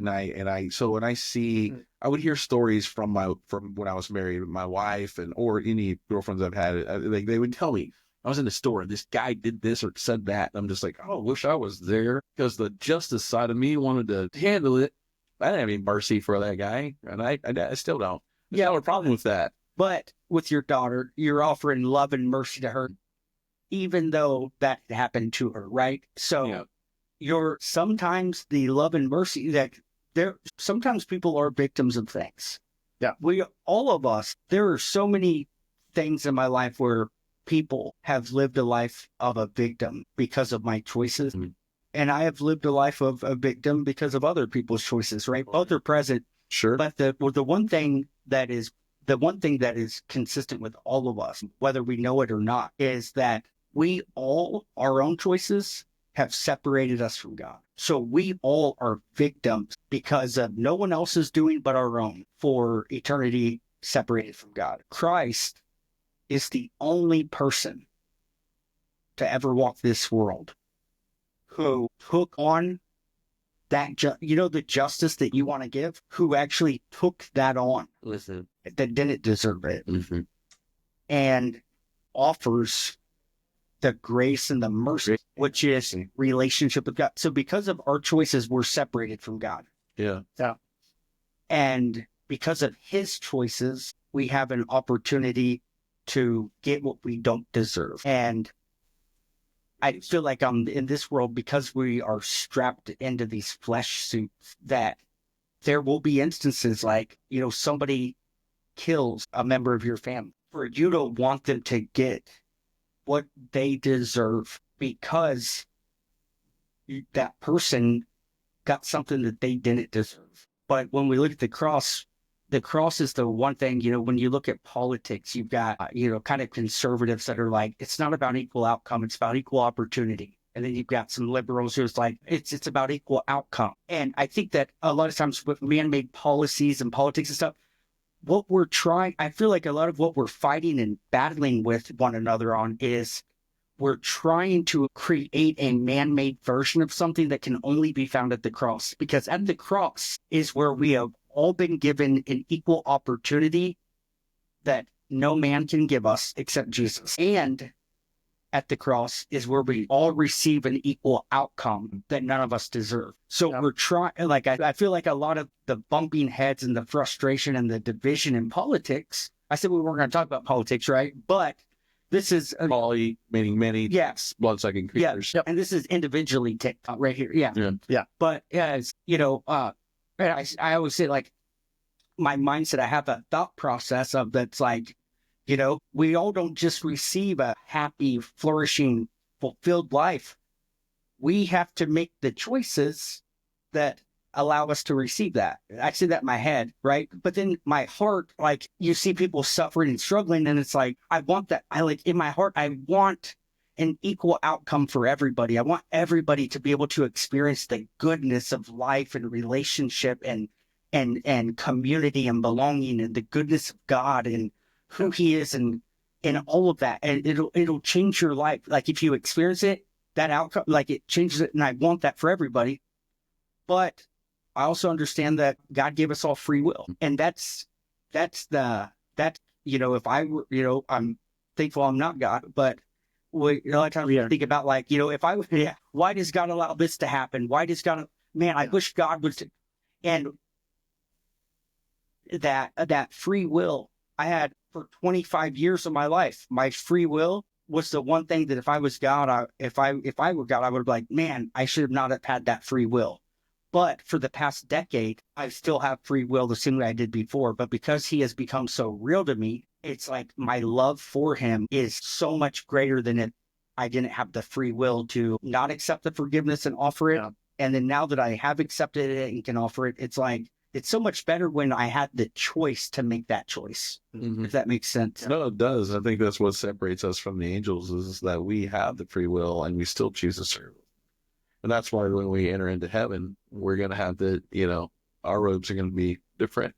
So when I see, I would hear stories from when I was married with my wife or any girlfriends I've had, they would tell me, I was in the store and this guy did this or said that. And I'm just like, oh, I wish I was there, because the justice side of me wanted to handle it. I didn't have any mercy for that guy. And I still don't. Yeah, I have a problem with that. But with your daughter, you're offering love and mercy to her, even though that happened to her, right? So you're sometimes the love and mercy that sometimes people are victims of things. Yeah. All of us, there are so many things in my life where people have lived a life of a victim because of my choices. Mm-hmm. And I have lived a life of a victim because of other people's choices, right? Both are present. Sure. But the one thing that is consistent with all of us, whether we know it or not, is that our own choices have separated us from God. So we all are victims because of no one else's doing but our own for eternity separated from God. Christ is the only person to ever walk this world who took on that, the justice that you want to give, who actually took that on. Listen, that didn't deserve it. Mm-hmm. And offers the grace and the mercy, which is relationship with God. So because of our choices, we're separated from God. Yeah. Yeah. And because of his choices, we have an opportunity to get what we don't deserve. And I feel like in this world, because we are strapped into these flesh suits, that there will be instances like, somebody kills a member of your family, or you don't want them to get what they deserve because that person got something that they didn't deserve. But when we look at the cross is the one thing, when you look at politics, you've got, kind of conservatives that are like, it's not about equal outcome, it's about equal opportunity. And then you've got some liberals who's like, it's about equal outcome. And I think that a lot of times with man-made policies and politics and stuff, I feel like a lot of what we're fighting and battling with one another on is we're trying to create a man-made version of something that can only be found at the cross. Because at the cross is where we have all been given an equal opportunity that no man can give us except Jesus. And at the cross is where we all receive an equal outcome that none of us deserve. So we're trying, like, I feel like a lot of the bumping heads and the frustration and the division in politics, I said we weren't going to talk about politics, right? But this is poly, meaning many, yes, blood-sucking creatures. Yeah, and this is individually right here. Yeah. But as I always say, like, my mindset, I have a thought process of that's like, we all don't just receive a happy, flourishing, fulfilled life. We have to make the choices that allow us to receive that. I say that in my head, right? But then my heart, like, you see people suffering and struggling, and it's like, I want that. In my heart, I want an equal outcome for everybody. I want everybody to be able to experience the goodness of life and relationship and community and belonging and the goodness of God and who he is and all of that. And it'll change your life. Like, if you experience it, that outcome, like, it changes it. And I want that for everybody. But I also understand that God gave us all free will. And if I were, I'm thankful I'm not God, but a lot of times we think about, like, why does God allow this to happen? Why does God, I wish God would, and that free will I had for 25 years of my life. My free will was the one thing that if I was God, if I were God, I would be like, man, I should have not have had that free will. But for the past decade, I still have free will the same way I did before. But because he has become so real to me, it's like my love for him is so much greater than it. I didn't have the free will to not accept the forgiveness and offer it. Yeah. And then now that I have accepted it and can offer it, it's like, it's so much better when I had the choice to make that choice. Mm-hmm. If that makes sense. No, it does. I think that's what separates us from the angels is that we have the free will and we still choose to serve. And that's why when we enter into heaven, we're going to have our robes are going to be different.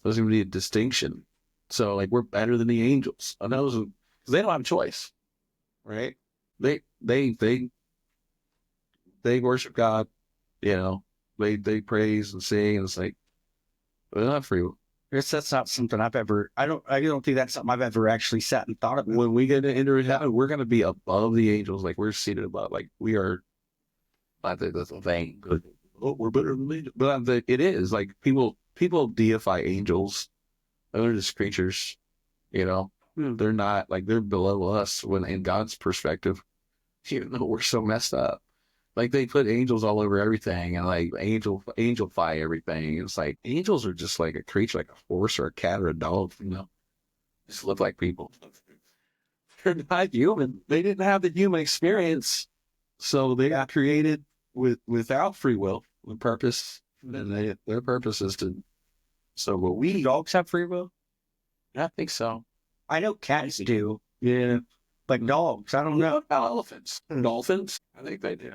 There's going to be a distinction. So like we're better than the angels. And those because they don't have a choice, right? They worship God, they praise and sing, and it's like they're not free will. That's not something I don't think that's something I've ever actually sat and thought about. When we get to enter heaven, we're going to be above the angels. Like we're seated above. Like we are. I think that's a thing. We're better than angels. But it is like people deify angels. They're just creatures, They're not like they're below us when in God's perspective, we're so messed up. Like they put angels all over everything and like angelify everything. It's like angels are just like a creature, like a horse or a cat or a dog, just look like people. They're not human. They didn't have the human experience. So they got created without free will, with purpose. And their purpose is to. So will dogs have free will? I think so. I know cats do. Yeah. But dogs, I don't know. What about elephants? Dolphins? I think they do.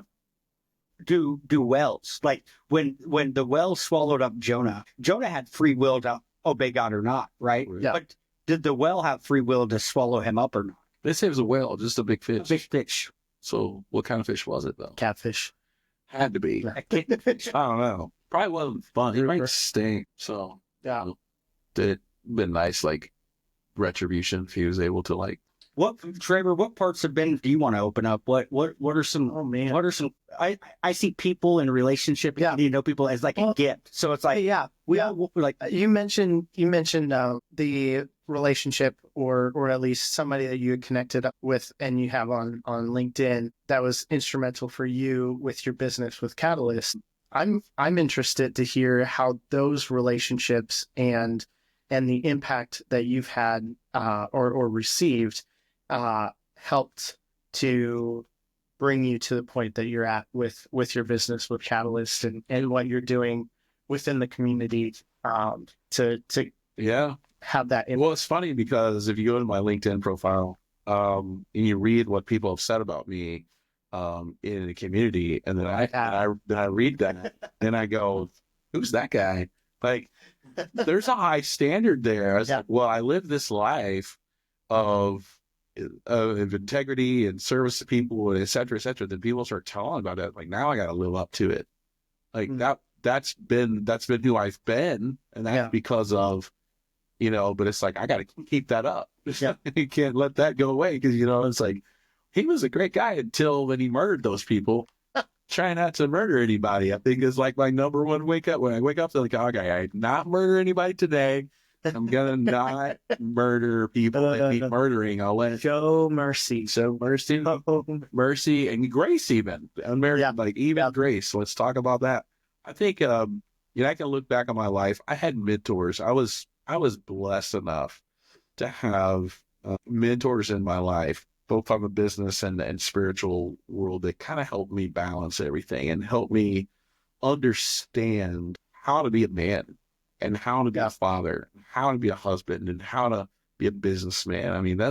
Do whales. Like when the whale swallowed up Jonah had free will to obey God or not, right? Yeah. But did the whale have free will to swallow him up or not? They say it was a whale, just a big fish. A big fish. So what kind of fish was it though? Catfish. Had to be. I don't know. Probably wasn't fun. It might stink. So yeah. It'd been nice, like retribution if he was able to like. Traver, what parts of Ben do you want to open up? What are some? Oh man, what are some? I see people in a relationship. Yeah, people as like a gift. So it's like like you mentioned the relationship or at least somebody that you had connected up with and you have on LinkedIn that was instrumental for you with your business with Catalyst. I'm interested to hear how those relationships and the impact that you've had or received helped to bring you to the point that you're at with your business with Catalyst and what you're doing within the community to have that impact. Well, it's funny because if you go to my LinkedIn profile and you read what people have said about me in the community, and then I read that and I go, who's that guy? Like, there's a high standard there. I was like, well, I live this life of integrity and service to people, et cetera, then people start telling about it. Like now I got to live up to it. Like that's been who I've been. And that's because of, but it's like, I got to keep that up. Yeah. You can't let that go away. Cause it's like, he was a great guy until when he murdered those people. Try not to murder anybody, I think is like my number one wake up. When I wake up, I'm like, okay, I not murder anybody today. I'm gonna not murder people that need murdering. I'll let show mercy, mercy, and grace even. Like even grace. Let's talk about that. I think I can look back on my life. I had mentors. I was blessed enough to have mentors in my life, both on the business and spiritual world, that kind of helped me balance everything and help me understand how to be a man and how to be a father, how to be a husband, and how to be a businessman. I mean,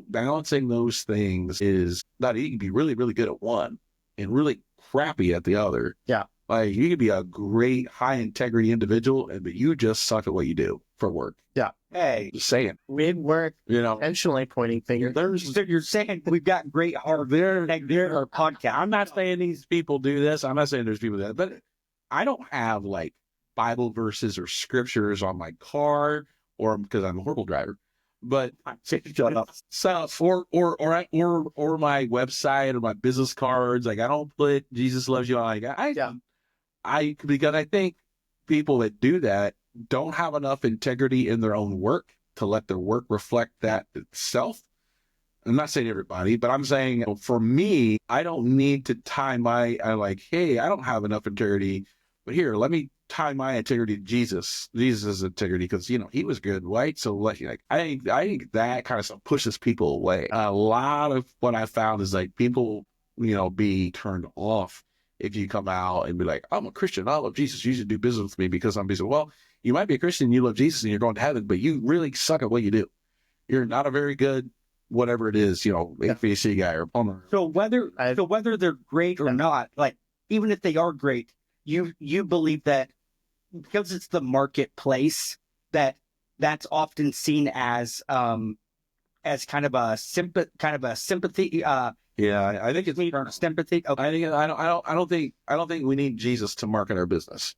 balancing those things is not easy. You can be really, really good at one and really crappy at the other. Yeah. Like you can be a great high integrity individual, but you just suck at what you do for work. Yeah. Hey, just saying. We work, intentionally pointing fingers. You're saying we've got great heart. They're our podcast. I'm not saying these people do this. I'm not saying there's people that, but I don't have like Bible verses or scriptures on my car, or because I'm a horrible driver, but shut up. So or my website or my business cards. Like I don't put Jesus loves you. Because I think people that do that, don't have enough integrity in their own work to let their work reflect that itself. I'm not saying everybody, but I'm saying for me, I don't need to tie I'm like, hey, I don't have enough integrity, but here, let me tie my integrity to Jesus' integrity, because, you know, he was good, right? So like, I think that kind of stuff pushes people away. A lot of what I found is like people, you know, be turned off if you come out and be like, I'm a Christian, I love Jesus, you should do business with me because I'm busy. Well, you might be a Christian, you love Jesus, and you're going to heaven, but you really suck at what you do. You're not a very good whatever it is, you know, HVAC guy or plumber. So whether they're great or not, like even if they are great, you believe that because it's the marketplace, that's often seen as kind of a sympathy. Yeah, I think it's sympathy. Okay. I don't think we need Jesus to market our business.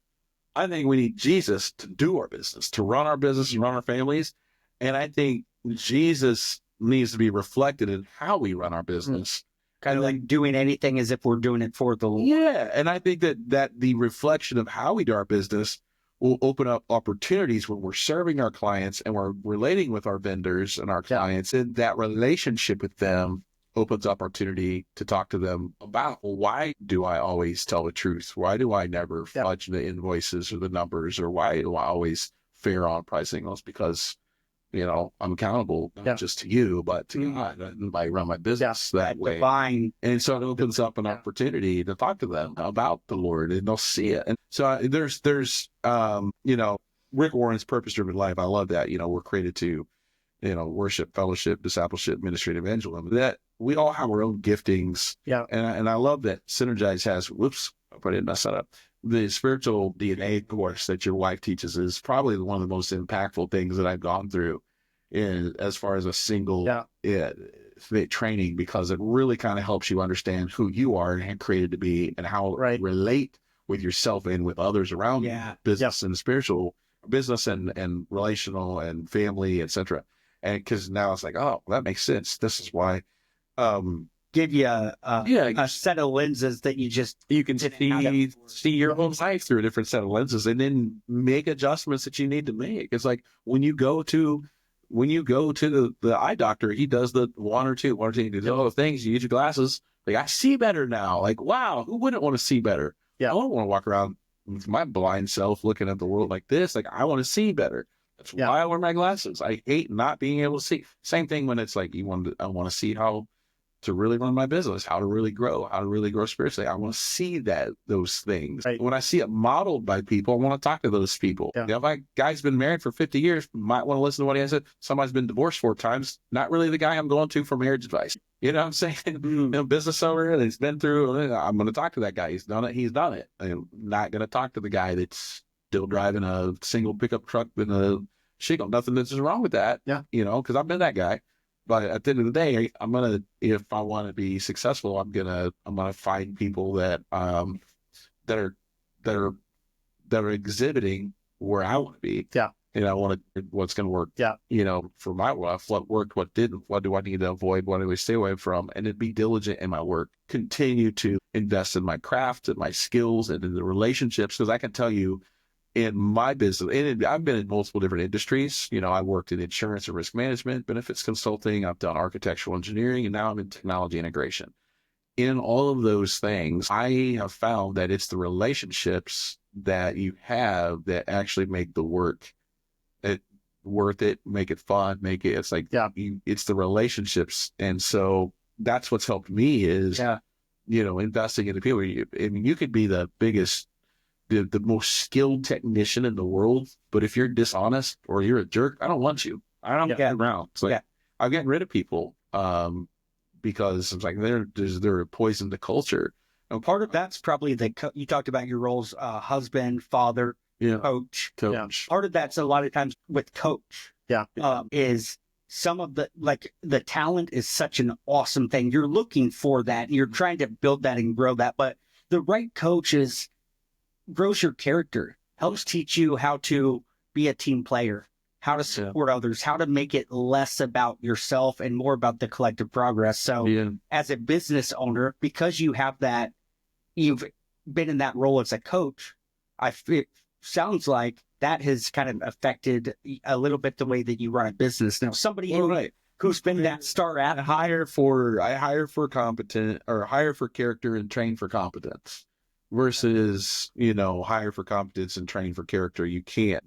I think we need Jesus to do our business, to run our business and run our families. And I think Jesus needs to be reflected in how we run our business. Kind of like doing anything as if we're doing it for the Lord. Yeah. And I think that the reflection of how we do our business will open up opportunities when we're serving our clients and we're relating with our vendors and our clients. And that relationship with them opens opportunity to talk to them about, well, why do I always tell the truth? Why do I never fudge the invoices or the numbers? Or why do I always fair on pricing? Well, it's because, you know, I'm accountable not just to you, but to God. And I run my business that way. Divine. And so it opens up an opportunity to talk to them about the Lord, and they'll see it. And so there's you know, Rick Warren's purpose-driven life. I love that. You know, we're created to, you know, worship, fellowship, discipleship, ministry, and evangelism. That we all have our own giftings. Yeah. And I love that Synergize has, I didn't mess that up. The spiritual DNA course that your wife teaches is probably one of the most impactful things that I've gone through as far as a single training, because it really kind of helps you understand who you are and created to be and how to relate with yourself and with others around you, business and spiritual, business and relational and family, etc. And because now it's like, oh, that makes sense. This is why. Give you a set of lenses that you can see your own life through a different set of lenses, and then make adjustments that you need to make. It's like when you go to the eye doctor, he does the one or two, he does all the things. You use your glasses. Like, I see better now. Like, wow, who wouldn't want to see better? Yeah, I don't want to walk around with my blind self looking at the world like this. Like, I want to see better. That's why I wear my glasses. I hate not being able to see. Same thing when it's like I want to see how to really run my business, how to really grow spiritually. I want to see those things. Right. When I see it modeled by people, I want to talk to those people. Yeah. You know, if a guy's been married for 50 years, might want to listen to what he has said. Somebody's been divorced 4 times, not really the guy I'm going to for marriage advice. You know what I'm saying? You know, business owner, and he's been through, I'm going to talk to that guy. He's done it. I'm not going to talk to the guy that's still driving a single pickup truck in a shingle. Nothing that's wrong with that. Yeah. You know, because I've been that guy. But at the end of the day, if I want to be successful, I'm gonna find people that are exhibiting where I want to be. Yeah. And I want to, what's going to work. Yeah. You know, for my life, what worked, what didn't, what do I need to avoid, what do I stay away from, and then be diligent in my work. Continue to invest in my craft and my skills and in the relationships, because I can tell you, in my business, and I've been in multiple different industries. You know, I worked in insurance and risk management, benefits consulting. I've done architectural engineering, and now I'm in technology integration. In all of those things, I have found that it's the relationships that you have that actually make the work worth it, make it fun, it's like, it's the relationships. And so that's what's helped me is, you know, investing in the people. I mean, you could be the biggest, the most skilled technician in the world, but if you're dishonest or you're a jerk, I don't want you. I don't get around. It's like, I'm getting rid of people because it's like they're poison to culture. And part of that's probably you talked about your roles, husband, father, coach. Part of that's a lot of times with coach. Is some of the talent is such an awesome thing. You're looking for that, and you're trying to build that and grow that. But the right coach grows your character, helps teach you how to be a team player, how to support others, how to make it less about yourself and more about the collective progress. So as a business owner, because you have that, you've been in that role as a coach, it sounds like that has kind of affected a little bit the way that you run a business. Now, somebody who's been that star at I hire for competent, or hire for character and train for competence, versus, hire for competence and train for character. You can't.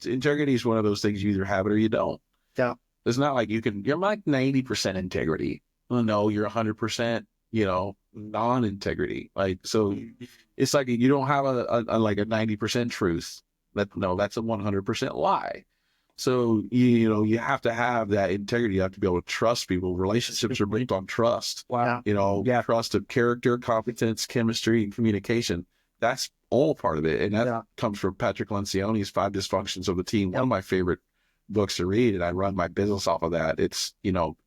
Integrity is one of those things, you either have it or you don't. Yeah. It's not like you're like 90% integrity. Well, no, you're 100%, non-integrity. Like, so it's like you don't have a like a 90% truth. That's a 100% lie. So, you have to have that integrity. You have to be able to trust people. Relationships are built on trust. Wow. Trust of character, competence, chemistry, and communication. That's all part of it. And that comes from Patrick Lencioni's 5 Dysfunctions of the Team. One of my favorite books to read, and I run my business off of that. It's,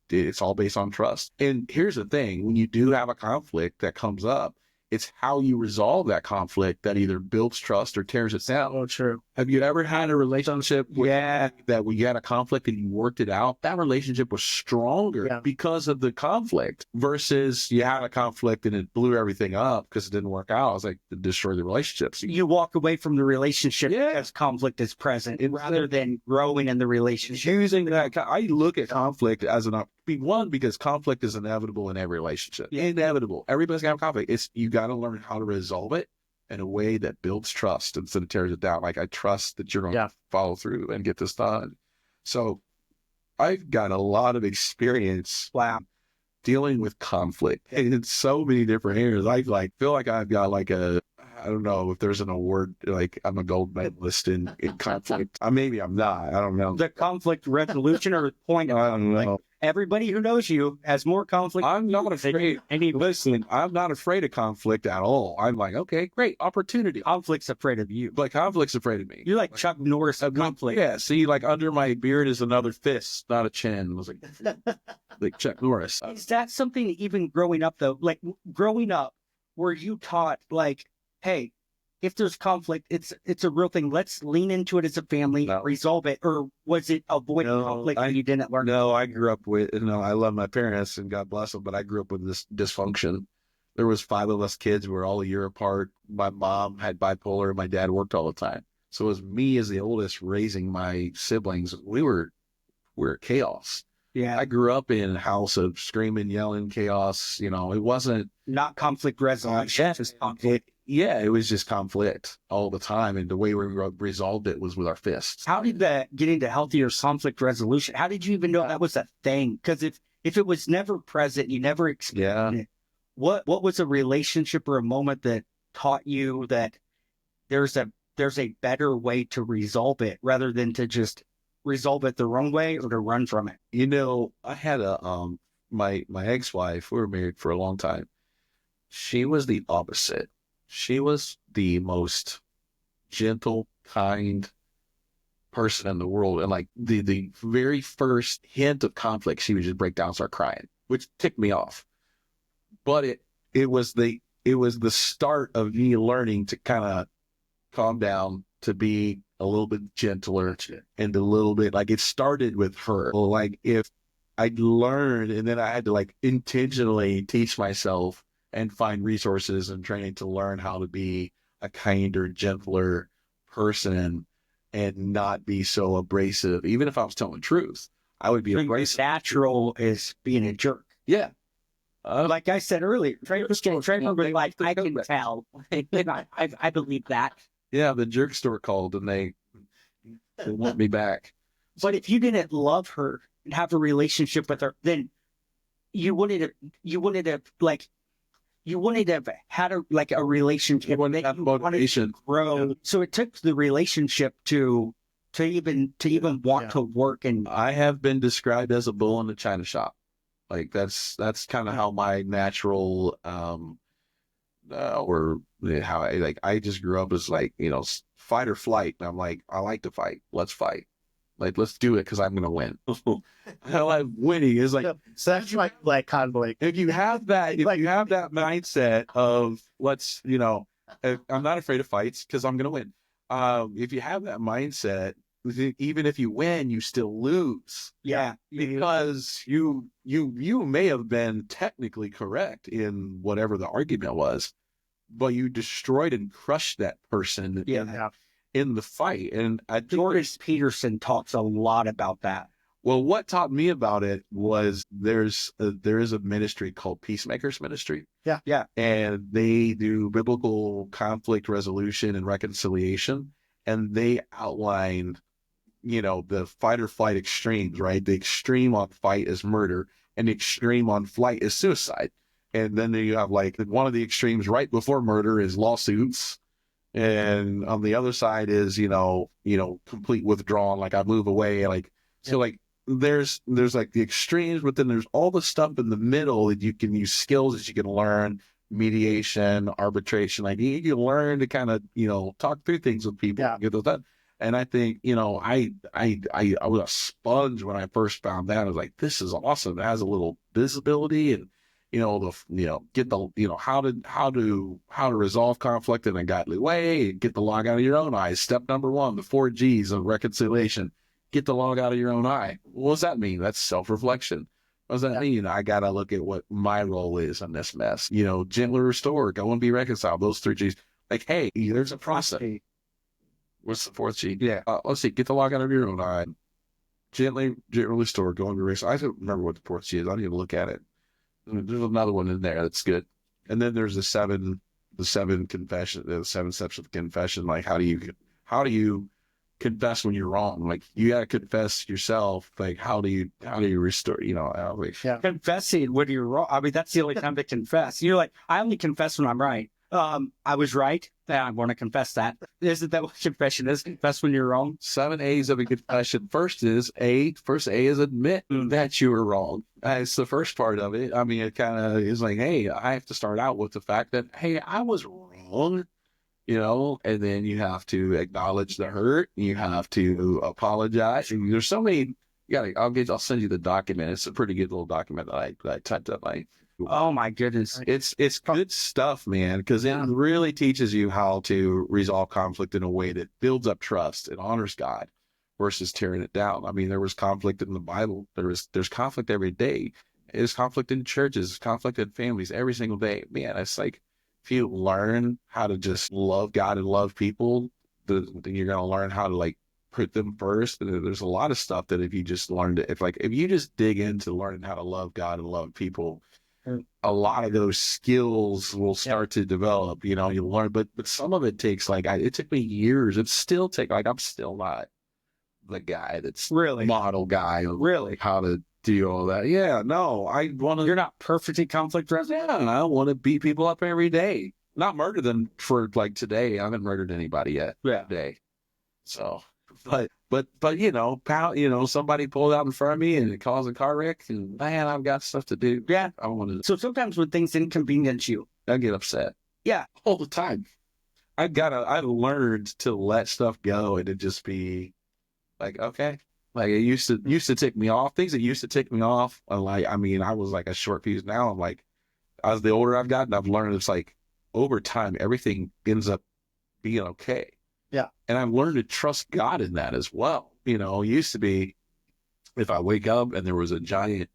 it's all based on trust. And here's the thing, when you do have a conflict that comes up, it's how you resolve that conflict that either builds trust or tears it down. Oh, true. Have you ever had a relationship that when you had a conflict and you worked it out, that relationship was stronger because of the conflict, versus you had a conflict and it blew everything up because it didn't work out? I was like, it destroyed the relationships. You walk away from the relationship as conflict is present rather than growing in the relationship. Using that, I look at conflict as one, because conflict is inevitable in every relationship. Inevitable. Everybody's gonna have conflict. You got to learn how to resolve it in a way that builds trust instead of tears it down. Like, I trust that you're going to follow through and get this done. So I've got a lot of experience dealing with conflict in so many different areas. I feel like I've got like I don't know if there's an award, like I'm a gold medalist in conflict. Maybe I'm not. I don't know. The conflict resolution or point of conflict. Like, everybody who knows you has more conflict. I'm not afraid. Listen, I'm not afraid of conflict at all. I'm like, okay, great opportunity. Conflict's afraid of you. But conflict's afraid of me. You're like Chuck Norris of conflict. Yeah. See, like under my beard is another fist, not a chin. I was like Chuck Norris. Is that something even growing up though? Like growing up, were you taught like, hey, if there's conflict, it's a real thing. Let's lean into it as a family, resolve it. Or was it avoiding conflict and you didn't learn? No, I grew up with, I love my parents and God bless them, but I grew up with this dysfunction. There was 5 of us kids. We were all a year apart. My mom had bipolar. My dad worked all the time. So it was me as the oldest raising my siblings. We were chaos. Yeah. I grew up in a house of screaming, yelling, chaos. It wasn't not conflict resolution. Just conflict. It was just conflict all the time. And the way we resolved it was with our fists. How did that get into healthier conflict resolution? How did you even know that was a thing? Because if it was never present, you never experienced it. What was a relationship or a moment that taught you that there's a better way to resolve it rather than to just resolve it the wrong way or to run from it? I had my ex-wife, we were married for a long time. She was the opposite. She was the most gentle, kind person in the world. And like the very first hint of conflict, she would just break down and start crying, which ticked me off. But it was the start of me learning to kind of calm down, to be a little bit gentler, and a little bit like it started with her. Like if I learned, and then I had to like intentionally teach myself and find resources and training to learn how to be a kinder, gentler person and not be so abrasive. Even if I was telling the truth, I would be abrasive. Natural is being a jerk. Yeah. Like I said earlier, Traver was like, I can tell. I believe that. Yeah, the jerk store called and they want me back. But if you didn't love her and have a relationship with her, then you wouldn't have had a relationship. You wouldn't have motivation. Grow. Yeah. So it took the relationship to even want to work. And I have been described as a bull in the china shop. Like that's kind of how my natural how I just grew up as like, fight or flight. And I'm like, I like to fight. Let's fight. Like, let's do it because I'm going to win. I like winning is like, so that's like conflict. If you have that, mindset of I'm not afraid of fights because I'm going to win. If you have that mindset, even if you win, you still lose. Yeah. Because you may have been technically correct in whatever the argument was, but you destroyed and crushed that person. Yeah. in the fight. And I think Jordan Peterson talks a lot about that. well, what taught me about it was there is a ministry called Peacemakers Ministry. Yeah. And they do biblical conflict resolution and reconciliation. And they outline, the fight or flight extremes, right? The extreme on fight is murder and the extreme on flight is suicide. And then you have like one of the extremes right before murder is lawsuits. And on the other side is, complete withdrawal. Like I move away. So like, there's like the extremes, but then there's all the stuff in the middle that you can use, skills that you can learn, mediation, arbitration. Like you can learn to kind of, talk through things with people. Yeah. Get those done. And I think, I was a sponge when I first found that. I was like, this is awesome. It has a little visibility and, get the, how to resolve conflict in a godly way and get the log out of your own eye. Step number 1, the 4 G's of reconciliation. Get the log out of your own eye. What does that mean? That's self-reflection. What does that mean? I got to look at what my role is in this mess. Gently restore, go and be reconciled. Those 3 G's. Like, hey, there's a process. What's the 4th G? Yeah. Let's see. Get the log out of your own eye. Gently restore, go and be reconciled. I don't remember what the 4th G is. I don't even look at it. There's another one in there that's good. And then there's the 7 confession, the 7 steps of confession. Like, how do you confess when you're wrong? Like you got to confess yourself. Like how do you restore, Confessing when you're wrong. I mean, that's the only time to confess. You're like, I only confess when I'm right. I was right. I want to confess that. Isn't that what confession is? Confess when you're wrong. 7 A's of a confession. First A is admit that you were wrong. It's the first part of it. I mean, it kind of is like, hey, I have to start out with the fact that, hey, I was wrong. And then you have to acknowledge the hurt. You have to apologize. And there's so many. I'll send you the document. It's a pretty good little document that I typed up. Oh my goodness, it's good stuff, man. Because it really teaches you how to resolve conflict in a way that builds up trust and honors God, versus tearing it down. I mean, there was conflict in the Bible. There's conflict every day. There's conflict in churches. There's conflict in families every single day. Man, it's like, if you learn how to just love God and love people, then you're going to learn how to like put them first. There's a lot of stuff that if you just learn to, if you just dig into learning how to love God and love people, a lot of those skills will start to develop. You'll learn, but some of it takes it took me years. It still takes I'm still not the guy that's really model guy. Really how to do all that. Yeah, no, I want to. You're not perfect in conflict resolution. Yeah, I want to beat people up every day. Not murder them for today. I haven't murdered anybody yet. Yeah. Today. So, but somebody pulled out in front of me and it caused a car wreck, and man, I've got stuff to do. Yeah. I want to. So sometimes when things inconvenience you, I get upset. Yeah. All the time. I learned to let stuff go and to just be like, okay. Like it used to tick me off. Things that used to tick me off. I was like a short fuse. Now I'm like, as the older I've gotten, I've learned it's like over time, everything ends up being okay. Yeah. And I've learned to trust God in that as well. It used to be if I wake up and there was a giant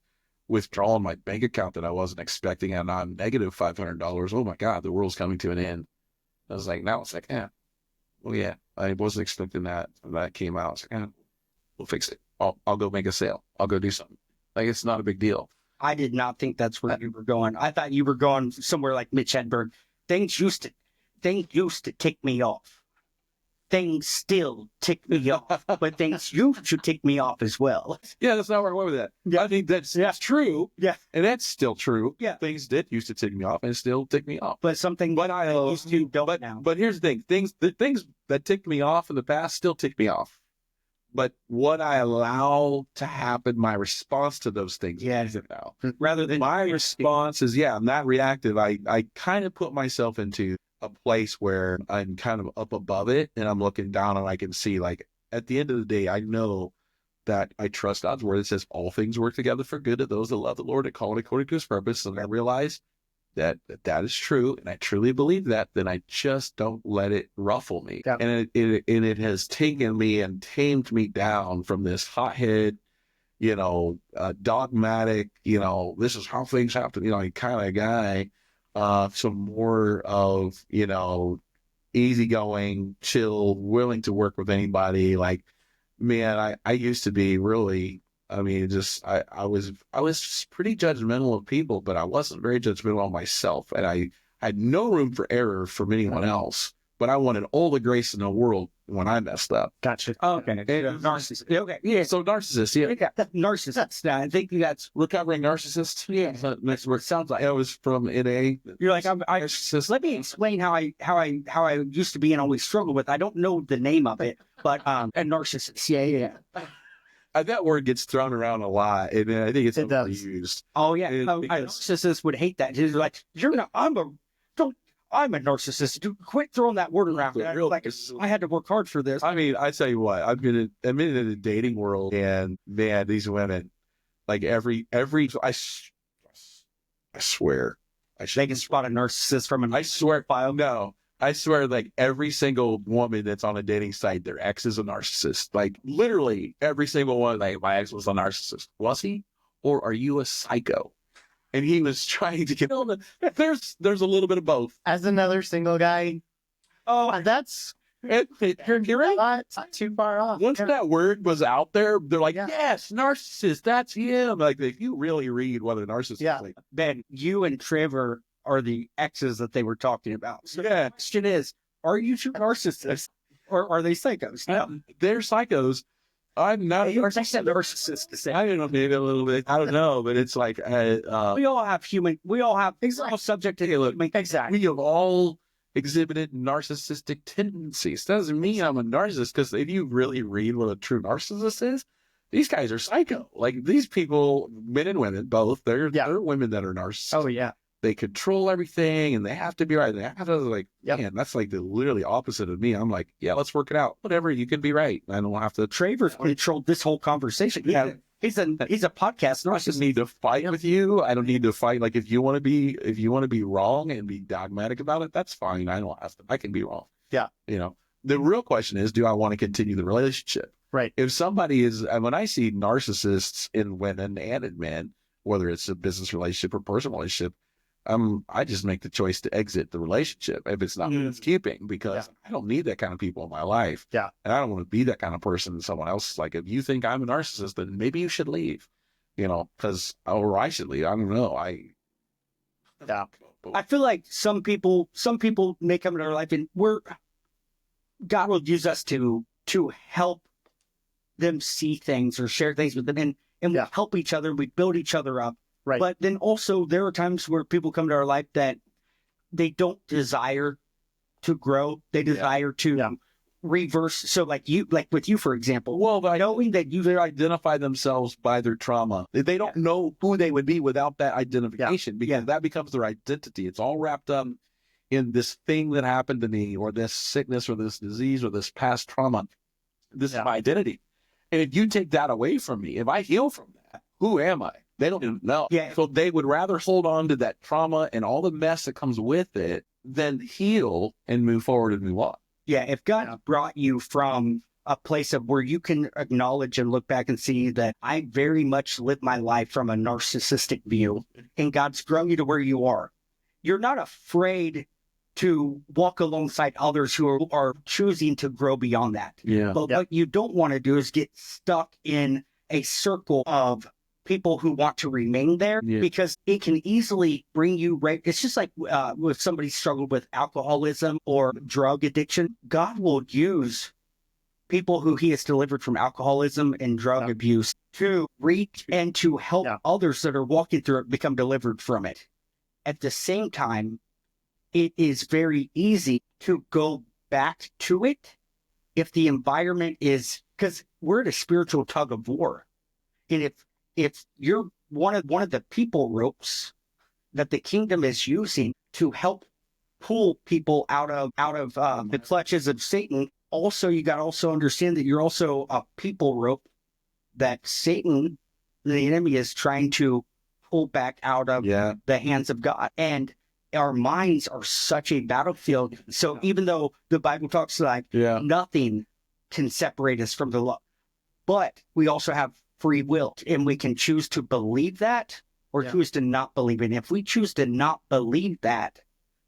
withdrawal in my bank account that I wasn't expecting and I'm negative $500. Oh my God, the world's coming to an end. I was like, now it's like, I wasn't expecting that. And that came out. It's like, we'll fix it. I'll go make a sale. I'll go do something. Like, it's not a big deal. I did not think that's where you were going. I thought you were going somewhere like Mitch Hedberg. Things used to tick me off. Things still tick me off, but things used to tick me off as well. Yeah, that's not where I went with that. Yeah. I think that's true. Yeah. And that's still true. Yeah. Things did used to tick me off and still tick me off. But something but I used to don't now. But here's the thing. The things that ticked me off in the past still tick me off. But what I allow to happen, my response to those things, now. Rather than my response is, I'm not reactive. I kind of put myself into a place where I'm kind of up above it and I'm looking down and I can see, like, at the end of the day, I know that I trust God's word. It says all things work together for good to those that love the Lord and call it according to his purpose. And I realize that is true, and I truly believe that, then I just don't let it ruffle me. Yeah. And it has taken me and tamed me down from this hothead, dogmatic, this is how things happen, kind of guy, some more of, easygoing, chill, willing to work with anybody. Like, man, I used to be really, I mean, just, I was just pretty judgmental of people, but I wasn't very judgmental of myself. And I had no room for error from anyone else, but I wanted all the grace in the world when I messed up. Gotcha. Okay. Narcissist. Okay. Yeah. So narcissist, yeah. Narcissist. Now, I think that's Recovering narcissist. Yeah. That's what it sounds like. I was from NA. you're like Narcissist. let me explain how I used to be and always struggle with. I don't know the name of it, but a narcissist. Yeah. That word gets thrown around a lot, and I think it's overused. Oh yeah. It- A because- narcissist would hate that. He's like, I'm a narcissist. Dude, quit throwing that word around. And I was like, I had to work hard for this. I mean, I tell you what, I'm in the dating world, and man, these women, like I swear, They can spot a narcissist from I swear, I swear, like every single woman that's on a dating site, their ex is a narcissist. Like literally every single one. Like my ex was a narcissist. Was he? Or are you a psycho? And he was trying to get on there's a little bit of both. As another single guy, that's You're right. not too far off. Once that word was out there, they're like, Yeah. yes, narcissist, that's him. Like, if you really read what a narcissist Yeah. is like, Ben, you and Traver are the exes that they were talking about. So yeah, the question is, are you two narcissists or are they psychos? No. they're psychos. I'm not. Or is that narcissist to say? I don't know, maybe a little bit. I don't know, but it's like, We all have we're all subject to human. Exactly. we have all exhibited narcissistic tendencies. Doesn't mean I'm a narcissist, because if you really read what a true narcissist is, these guys are psycho. Like these people, men and women, both, they're women that are narcissists. Oh yeah. They control everything and they have to be right. They have to Yep. man, that's like the literally opposite of me. I'm like, yeah, let's work it out. Whatever, you can be right. I don't have to. Traver's controlled this whole conversation. Yeah. He's a podcast I just narcissist. need to fight with you. I don't need to fight. Like if you want to be wrong and be dogmatic about it, that's fine. I don't have to. I can be wrong. Yeah. You know, the real question is, do I want to continue the relationship? Right. If somebody is, and when I see narcissists in women and in men, whether it's a business relationship or personal relationship, I just make the choice to exit the relationship if it's not worth keeping, because I don't need that kind of people in my life. Yeah. And I don't want to be that kind of person in someone else. Like, if you think I'm a narcissist, then maybe you should leave, you know, or I should leave. I don't know. I feel like some people may come into our life and God will use us to help them see things or share things with them, and we help each other, we build each other up. Right. But then also there are times where people come to our life that they don't desire to grow. They desire to reverse. So like with you, for example, Well, but knowing that they identify themselves by their trauma. They don't know who they would be without that identification, because that becomes their identity. It's all wrapped up in this thing that happened to me, or this sickness, or this disease, or this past trauma. This is my identity. And if you take that away from me, if I heal from that, who am I? They don't even know. Yeah. So they would rather hold on to that trauma and all the mess that comes with it than heal and move forward and move on. Yeah, if God brought you from a place of where you can acknowledge and look back and see that I very much live my life from a narcissistic view, and God's grown you to where you are, you're not afraid to walk alongside others who are choosing to grow beyond that. Yeah. But what you don't want to do is get stuck in a circle of people who want to remain there, because it can easily bring you right. It's just like if somebody struggled with alcoholism or drug addiction, God will use people who he has delivered from alcoholism and drug abuse to reach and to help others that are walking through it become delivered from it. At the same time, it is very easy to go back to it if the environment is, because we're at a spiritual tug of war. And if you're one of the people ropes that the kingdom is using to help pull people out of the clutches of Satan, also you got to also understand that you're also a people rope that Satan, the enemy, is trying to pull back out of the hands of God. And our minds are such a battlefield. So even though the Bible talks like nothing can separate us from the love, but we also have free will, and we can choose to believe that or choose to not believe it. And if we choose to not believe that,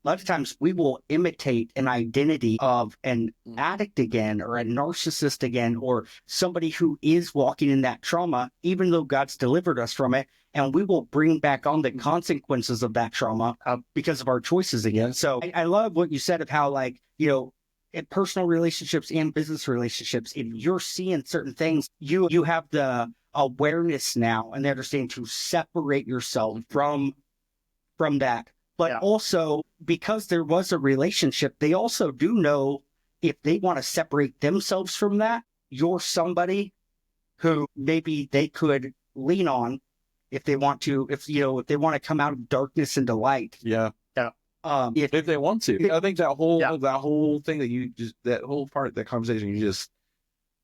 lot of times we will imitate an identity of an addict again, or a narcissist again, or somebody who is walking in that trauma, even though God's delivered us from it. And we will bring back on the consequences of that trauma because of our choices again. So I love what you said of how, like, you know, in personal relationships and business relationships, if you're seeing certain things, you have the awareness now and the understanding to separate yourself from that. But also, because there was a relationship, they also do know if they want to separate themselves from that, you're somebody who maybe they could lean on if they want to, if they want to come out of darkness into light. Yeah. If they want to. I think that whole thing that whole part, that conversation you just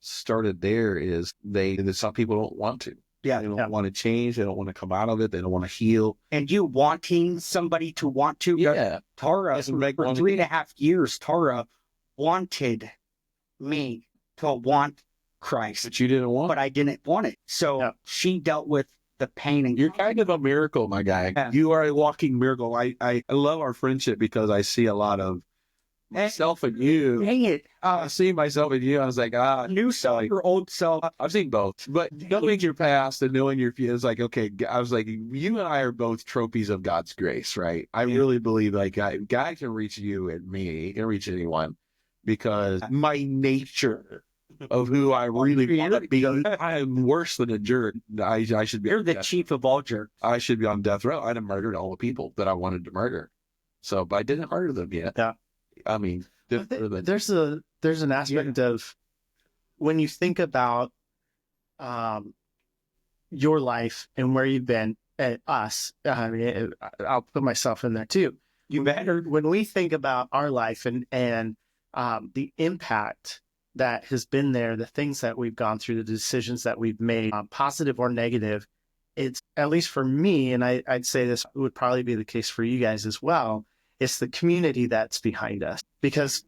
started there is that some people don't want to. Yeah. They don't want to change. They don't want to come out of it. They don't want to heal. And you wanting somebody to want to. Yeah. Tara, for 3.5 years, Tara wanted me to want Christ. But you didn't want it. But I didn't want it. So she dealt with the pain. And you're kind of a miracle, my guy. Yeah. You are a walking miracle. I love our friendship because I see a lot of myself in you. Dang it. I see myself in you. I was like, new self, your old self. I've seen both. But knowing your past and knowing your future, it's like, okay, I was like, you and I are both trophies of God's grace, right? I really believe like God can reach you and me, he can reach anyone, because my nature of who I really want to be, I am worse than a jerk. I should be. You're the chief of all jerks. I should be on death row. I'd have murdered all the people that I wanted to murder. So, but I didn't murder them yet. Yeah. I mean, there's an aspect of when you think about your life and where you've been, and us. I mean, I'll put myself in there too. When we think about our life and the impact that has been there, the things that we've gone through, the decisions that we've made, positive or negative, it's, at least for me, and I'd say this would probably be the case for you guys as well, it's the community that's behind us. Because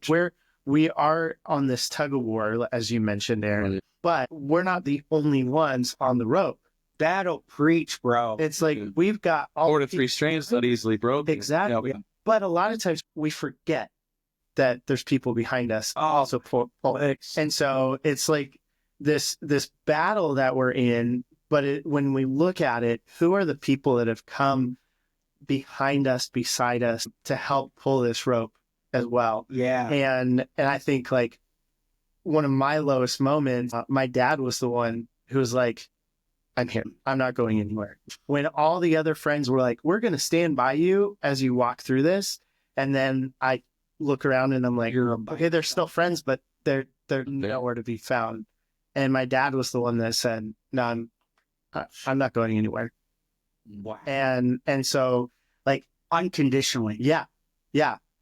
we are on this tug of war, as you mentioned, Aaron, but we're not the only ones on the rope. That'll preach, bro. It's like we've got all 4 to 3 strands that easily broken. Exactly. Yeah. But a lot of times we forget that there's people behind us also and so it's like this battle that we're in, but when we look at it, who are the people that have come behind us, beside us, to help pull this rope as well? Yeah. And I think, like, one of my lowest moments, my dad was the one who was like, I'm here. I'm not going anywhere. When all the other friends were like, we're going to stand by you as you walk through this. And then I look around and I'm like, okay, they're still friends, but they're nowhere to be found. And my dad was the one that said, no, I'm not going anywhere. Wow. And so, like, unconditionally. Yeah.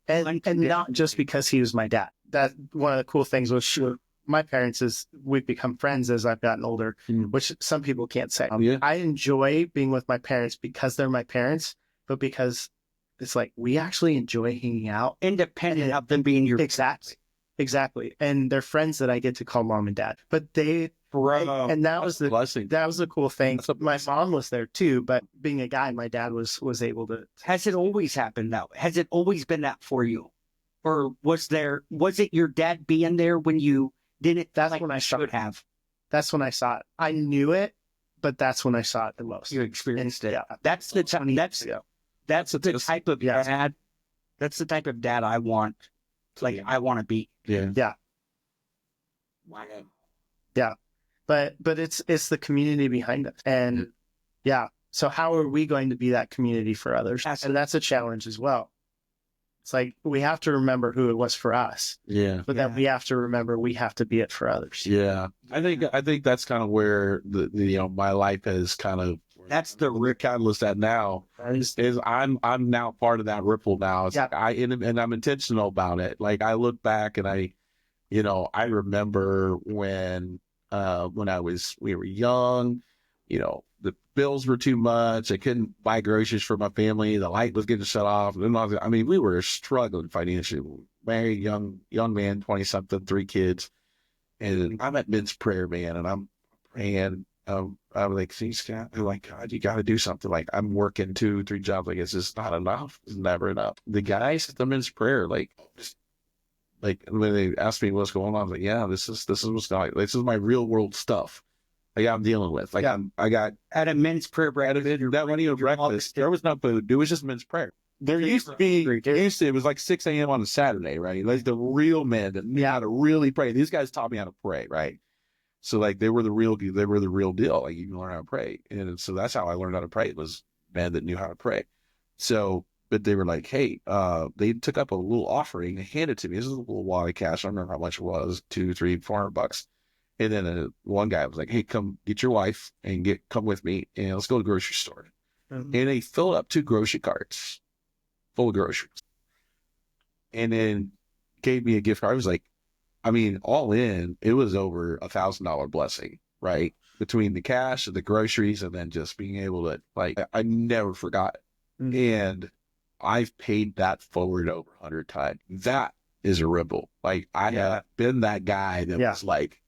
And not just because he was my dad. That one of the cool things was my parents is we've become friends as I've gotten older, which some people can't say. I enjoy being with my parents because they're my parents, but because it's like we actually enjoy hanging out, independent of them being your exactly. And they're friends that I get to call mom and dad. But and that was the cool thing. My mom was there too, but being a guy, my dad was able to. Has it always happened though? Has it always been that for you, or was it your dad being there when you didn't? That's when I should have. That's when I saw it. I knew it, but that's when I saw it the most. You experienced it. Yeah. That's the time. That's the type of dad. That's the type of dad I want. Like I want to be. Yeah. Wow. Yeah. But it's the community behind us. And so how are we going to be that community for others? And that's a challenge as well. It's like we have to remember who it was for us. Yeah. But then we have to remember we have to be it for others. Yeah. I think that's kind of where the my life has kind of, that's the catalyst at now is I'm now part of that ripple now. It's like and I'm intentional about it. Like I look back and I remember when we were young, the bills were too much. I couldn't buy groceries for my family. The light was getting shut off. I mean, we were struggling financially. Married, young man, 20-something, 3 kids. And I'm at men's prayer, man, and I'm praying. I'm like, these guys, they're like, God, you got to do something. Like, I'm working 2, 3 jobs. Like, it's just not enough. It's never enough. The guys at the men's prayer, like, just like when they asked me what's going on, I was like, yeah, this is what's going on. This is my real world stuff. Like, I'm dealing with. Like, I got at a men's prayer breakfast. that when you breakfast, there was no food. It was just men's prayer. There used to be, it was like 6 a.m. on a Saturday, right? Like the real men that knew how to really pray. These guys taught me how to pray, right? So like they were the real deal. Like you can learn how to pray. And so that's how I learned how to pray. It was men that knew how to pray. So, but they were like, hey, they took up a little offering and handed it to me. This is a little wad of cash. I don't remember how much it was, $200, $300, $400. And then one guy was like, hey, come get your wife and come with me and let's go to the grocery store. And they filled up 2 grocery carts full of groceries and then gave me a gift card. I was like, I mean, all in, it was over $1,000 blessing, right? Between the cash and the groceries and then just being able to, like, I never forgot it. And I've paid that forward over 100 times. That is a ripple. Like, I have been that guy that was like,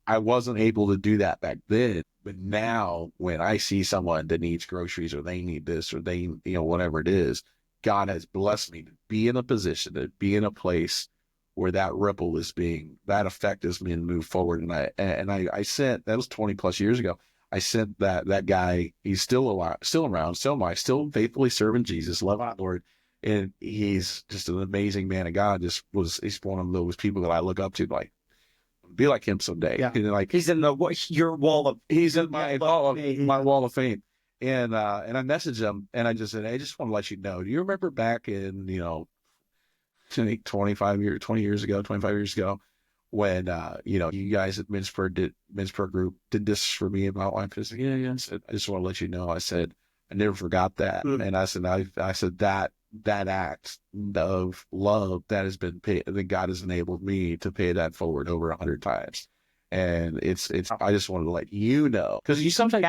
I wasn't able to do that back then. But now when I see someone that needs groceries or they need this or they, whatever it is, God has blessed me to be in a position, to be in a place where that ripple is that effect is being moved forward. And I sent, that was 20 plus years ago. I sent that guy, he's still alive, still around, still faithfully serving Jesus, love the Lord. And he's just an amazing man of God. He's one of those people that I look up to, like, be like him someday. Yeah. And like, he's in your wall of, he's in my wall of fame. And I messaged him and I just said, hey, I just want to let you know, do you remember back in, 25 years ago, when, you guys at Men's Prayer Group did this for me and my wife? I said, yeah. I said, I just want to let you know. I said, I never forgot that. And I said, that act of love that has been paid, that God has enabled me to pay that forward over 100 times. And it's, I just wanted to let you know, because you sometimes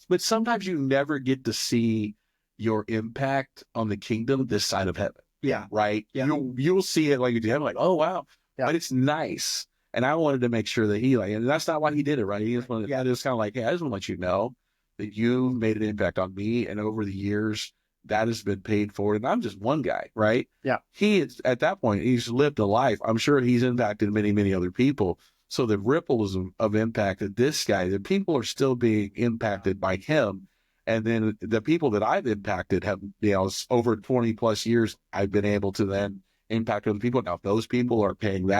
but sometimes you never get to see your impact on the kingdom this side of heaven. Yeah. Right. Yeah. You'll see it like you do. I'm like, oh wow. Yeah. But it's nice. And I wanted to make sure that and that's not why he did it, right? He just wanted, it was kind of like, hey, I just want to let you know that you made an impact on me. And over the years, that has been paid for. And I'm just one guy, right? Yeah. He is, at that point, he's lived a life. I'm sure he's impacted many, many other people. So the ripples of impact that this guy, the people are still being impacted by him. And then the people that I've impacted have, over 20 plus years, I've been able to then impact other people. Now, if those people are paying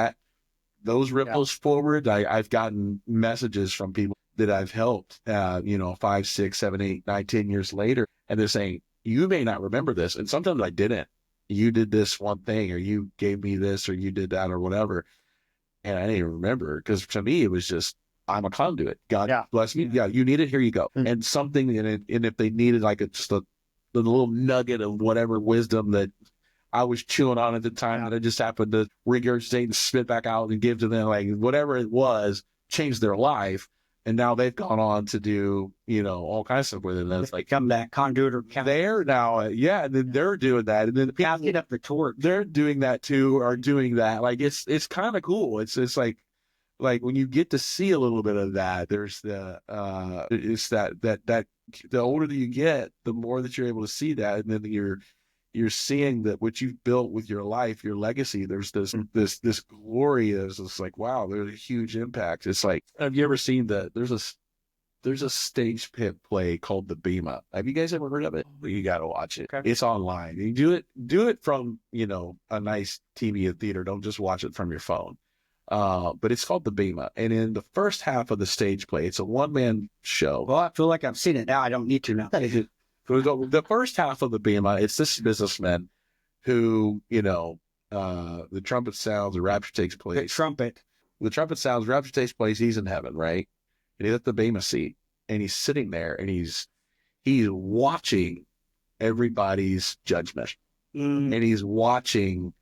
those ripples forward, I've gotten messages from people that I've helped, 5, 6, 7, 8, 9, 10 years later. And they're saying, you may not remember this. And sometimes I didn't. You did this one thing, or you gave me this, or you did that, or whatever. And I didn't even remember, because to me, it was just, I'm a conduit. God bless me. Yeah, you need it. Here you go. And something in it. And if they needed just a little nugget of whatever wisdom that I was chewing on at the time, that I just happened to regurgitate and spit back out and give to them, like whatever it was, changed their life. And now they've gone on to do, all kinds of stuff with it. And it's like, become that conduit or they're now, and then they're doing that. And then the people get up the torch. They're doing that too, or doing that. Like, it's kind of cool. It's like when you get to see a little bit of that, there's it's that the older that you get, the more that you're able to see that. And then you're seeing that what you've built with your life, your legacy, there's this glory is just like, wow, there's a huge impact. It's like, have you ever seen there's a stage pit play called The Bema. Have you guys ever heard of it? You got to watch it. Okay. It's online. You do it from, a nice TV and theater. Don't just watch it from your phone. But it's called The Bema. And in the first half of the stage play, it's a one-man show. Well, I feel like I've seen it now. I don't need to now. The first half of The Bema, it's this businessman who, the trumpet sounds, the rapture takes place. The trumpet sounds, rapture takes place. He's in heaven, right? And he's at the Bema seat, and he's sitting there, and he's watching everybody's judgment, and he's watching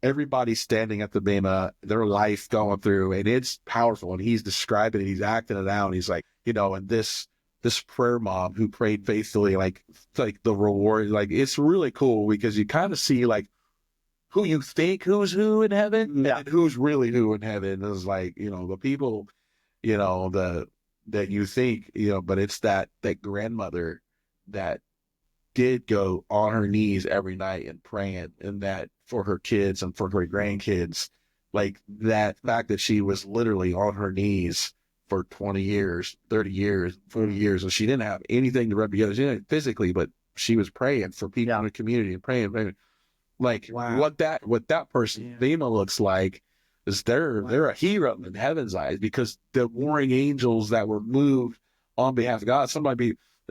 everybody standing at the Bema, their life going through, and it's powerful. And he's describing it, he's acting it out. And he's like, and this prayer mom who prayed faithfully, like the reward, like it's really cool because you kind of see like who you think who's who in heaven and who's really who in heaven. Is like, the people you know, that you think, you know, but it's that grandmother that did go on her knees every night and praying, and that for her kids and for her grandkids, like that fact that she was literally on her knees for 20 years, 30 years, 40 years, and she didn't have anything to rub together. She didn't physically, but she was praying for people in the community and praying. Like what that person, Bema, looks like is they're a hero in heaven's eyes, because the warring angels that were moved on behalf of God,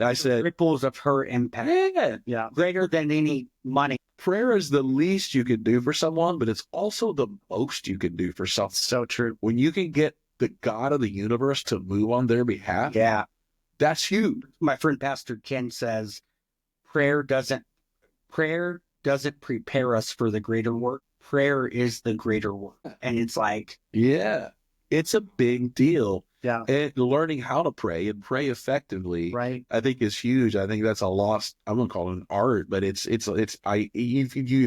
I said, ripples of her impact. Yeah. Greater than any money. Prayer is the least you can do for someone, but it's also the most you can do for someone. So true. When you can get the God of the universe to move on their behalf, that's huge. My friend Pastor Ken says, prayer doesn't prepare us for the greater work. Prayer is the greater work. And it's like, it's a big deal. Yeah. And learning how to pray and pray effectively, right, I think is huge. I think that's a lost, I'm going to call it an art, but if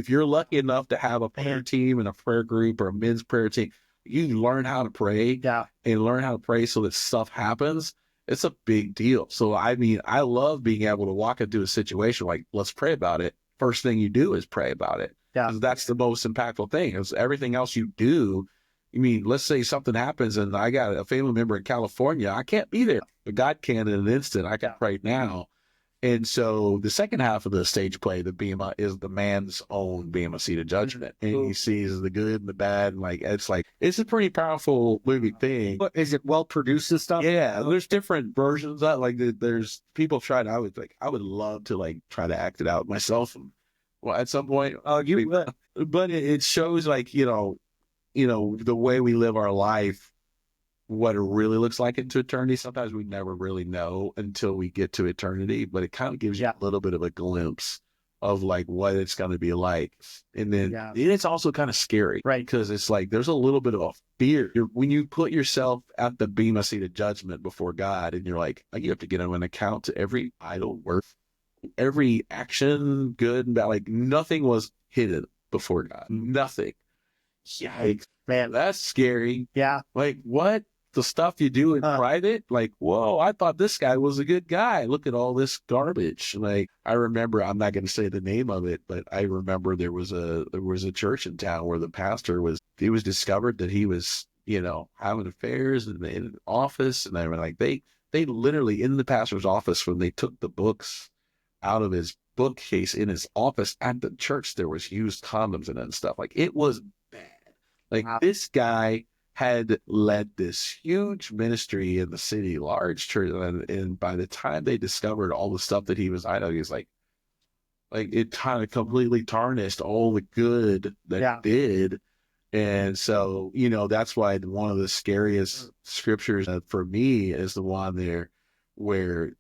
you're lucky enough to have a prayer team and a prayer group or a men's prayer team, you learn how to pray and learn how to pray so that stuff happens. It's a big deal. So, I mean, I love being able to walk into a situation like, let's pray about it. First thing you do is pray about it. Yeah. That's the most impactful thing. Is everything else you do. I mean, let's say something happens and I got a family member in California. I can't be there, but God can in an instant. I can pray now. And so the second half of the stage play, the Bema, is the man's own Bema seat of judgment. And he sees the good and the bad. And it's a pretty powerful movie thing. But is it well produced and stuff? Yeah. There's different versions of it. There's people tried. I would love to try to act it out myself. Well, at some point, you would. But it shows the way we live our life, what it really looks like into eternity. Sometimes we never really know until we get to eternity, but it kind of gives you a little bit of a glimpse of what it's going to be like. And then it's also kind of scary, right? Because it's there's a little bit of a fear when you put yourself at the Bema seat of judgment before God, and you're you have to give him an account to every idle word, every action, good and bad. Nothing was hidden before God. Nothing. Yikes, man, that's scary. Yeah. What? The stuff you do in private? Whoa, I thought this guy was a good guy. Look at all this garbage. I remember, I'm not going to say the name of it, but I remember there was a church in town where the pastor was discovered that he was, having affairs in the office. And they were they literally in the pastor's office, when they took the books out of his bookcase in his office at the church, there was used condoms in it and stuff. It was bad. Wow. This guy had led this huge ministry in the city, large church, and by the time they discovered all the stuff that he was, he was it kind of completely tarnished all the good that he did. And so, that's why one of the scariest scriptures for me is the one there where,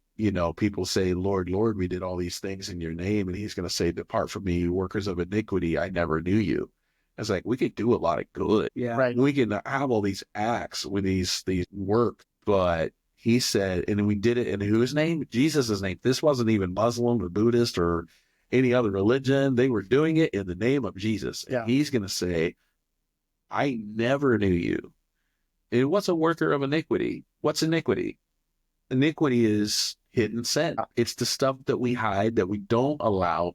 people say, Lord, Lord, we did all these things in your name. And he's going to say, depart from me, you workers of iniquity, I never knew you. It's we could do a lot of good. Yeah. Right. We can have all these acts with these work, but he said, and we did it in whose name? Jesus' name. This wasn't even Muslim or Buddhist or any other religion. They were doing it in the name of Jesus. Yeah. And he's going to say, I never knew you. And what's a worker of iniquity? What's iniquity? Iniquity is hidden sin. It's the stuff that we hide, that we don't allow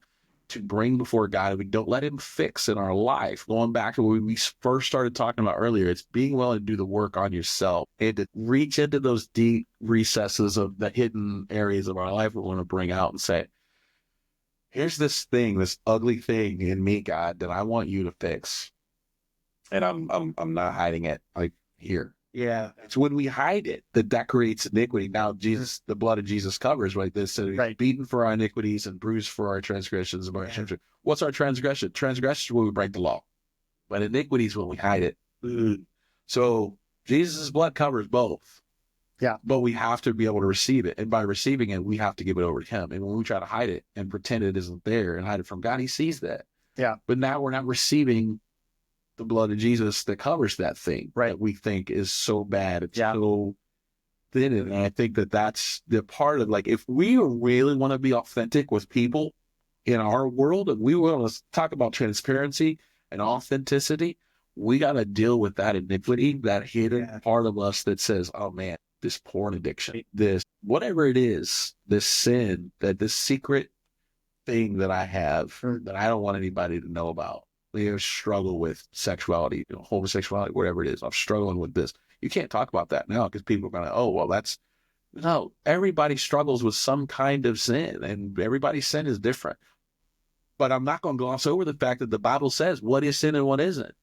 to bring before God, and we don't let him fix in our life. Going back to what we first started talking about earlier, it's being willing to do the work on yourself and to reach into those deep recesses of the hidden areas of our life we want to bring out and say, here's this thing, this ugly thing in me, God, that I want you to fix. And I'm not hiding it here. Yeah. It's when we hide it that creates iniquity. Now, Jesus, the blood of Jesus covers, right? This said, he's beaten for our iniquities and bruised for our transgressions. What's our transgression? Transgression is when we break the law, but iniquity is when we hide it. So Jesus' blood covers both. Yeah. But we have to be able to receive it. And by receiving it, we have to give it over to him. And when we try to hide it and pretend it isn't there and hide it from God, he sees that. Yeah. But now we're not receiving the blood of Jesus that covers that thing that we think is so bad. It's so thin. And I think that's the part of if we really want to be authentic with people in our world, and we want to talk about transparency and authenticity, we got to deal with that iniquity, that hidden part of us that says, oh man, this porn addiction, this, whatever it is, this sin, this secret thing that I have that I don't want anybody to know about. We struggle with sexuality, homosexuality, whatever it is. I'm struggling with this. You can't talk about that now because people are going to, oh, well, no, everybody struggles with some kind of sin, and everybody's sin is different. But I'm not going to gloss over the fact that the Bible says what is sin and what isn't.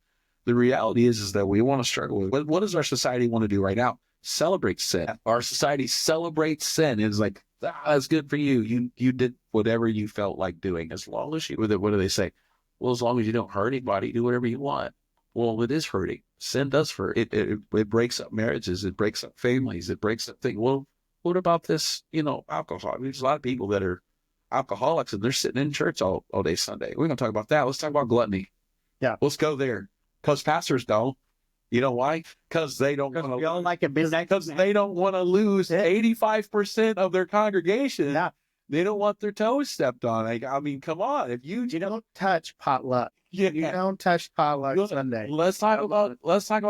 The reality is that we want to struggle with what does our society want to do right now? Celebrate sin. Our society celebrates sin. It's like, that's good for you. You did whatever you felt like doing. As long as what do they say? Well, as long as you don't hurt anybody, do whatever you want. Well, it is hurting. Sin does hurt. It breaks up marriages. It breaks up families. It breaks up things. Well, what about this, alcohol? I mean, there's a lot of people that are alcoholics and they're sitting in church all day Sunday. We're going to talk about that. Let's talk about gluttony. Yeah. Let's go there. Because pastors don't. You know why? Because they don't want to lose 85% of their congregation. Yeah. They don't want their toes stepped on. I mean, come on. If you don't touch potluck. You don't touch potluck Sunday. Let's talk about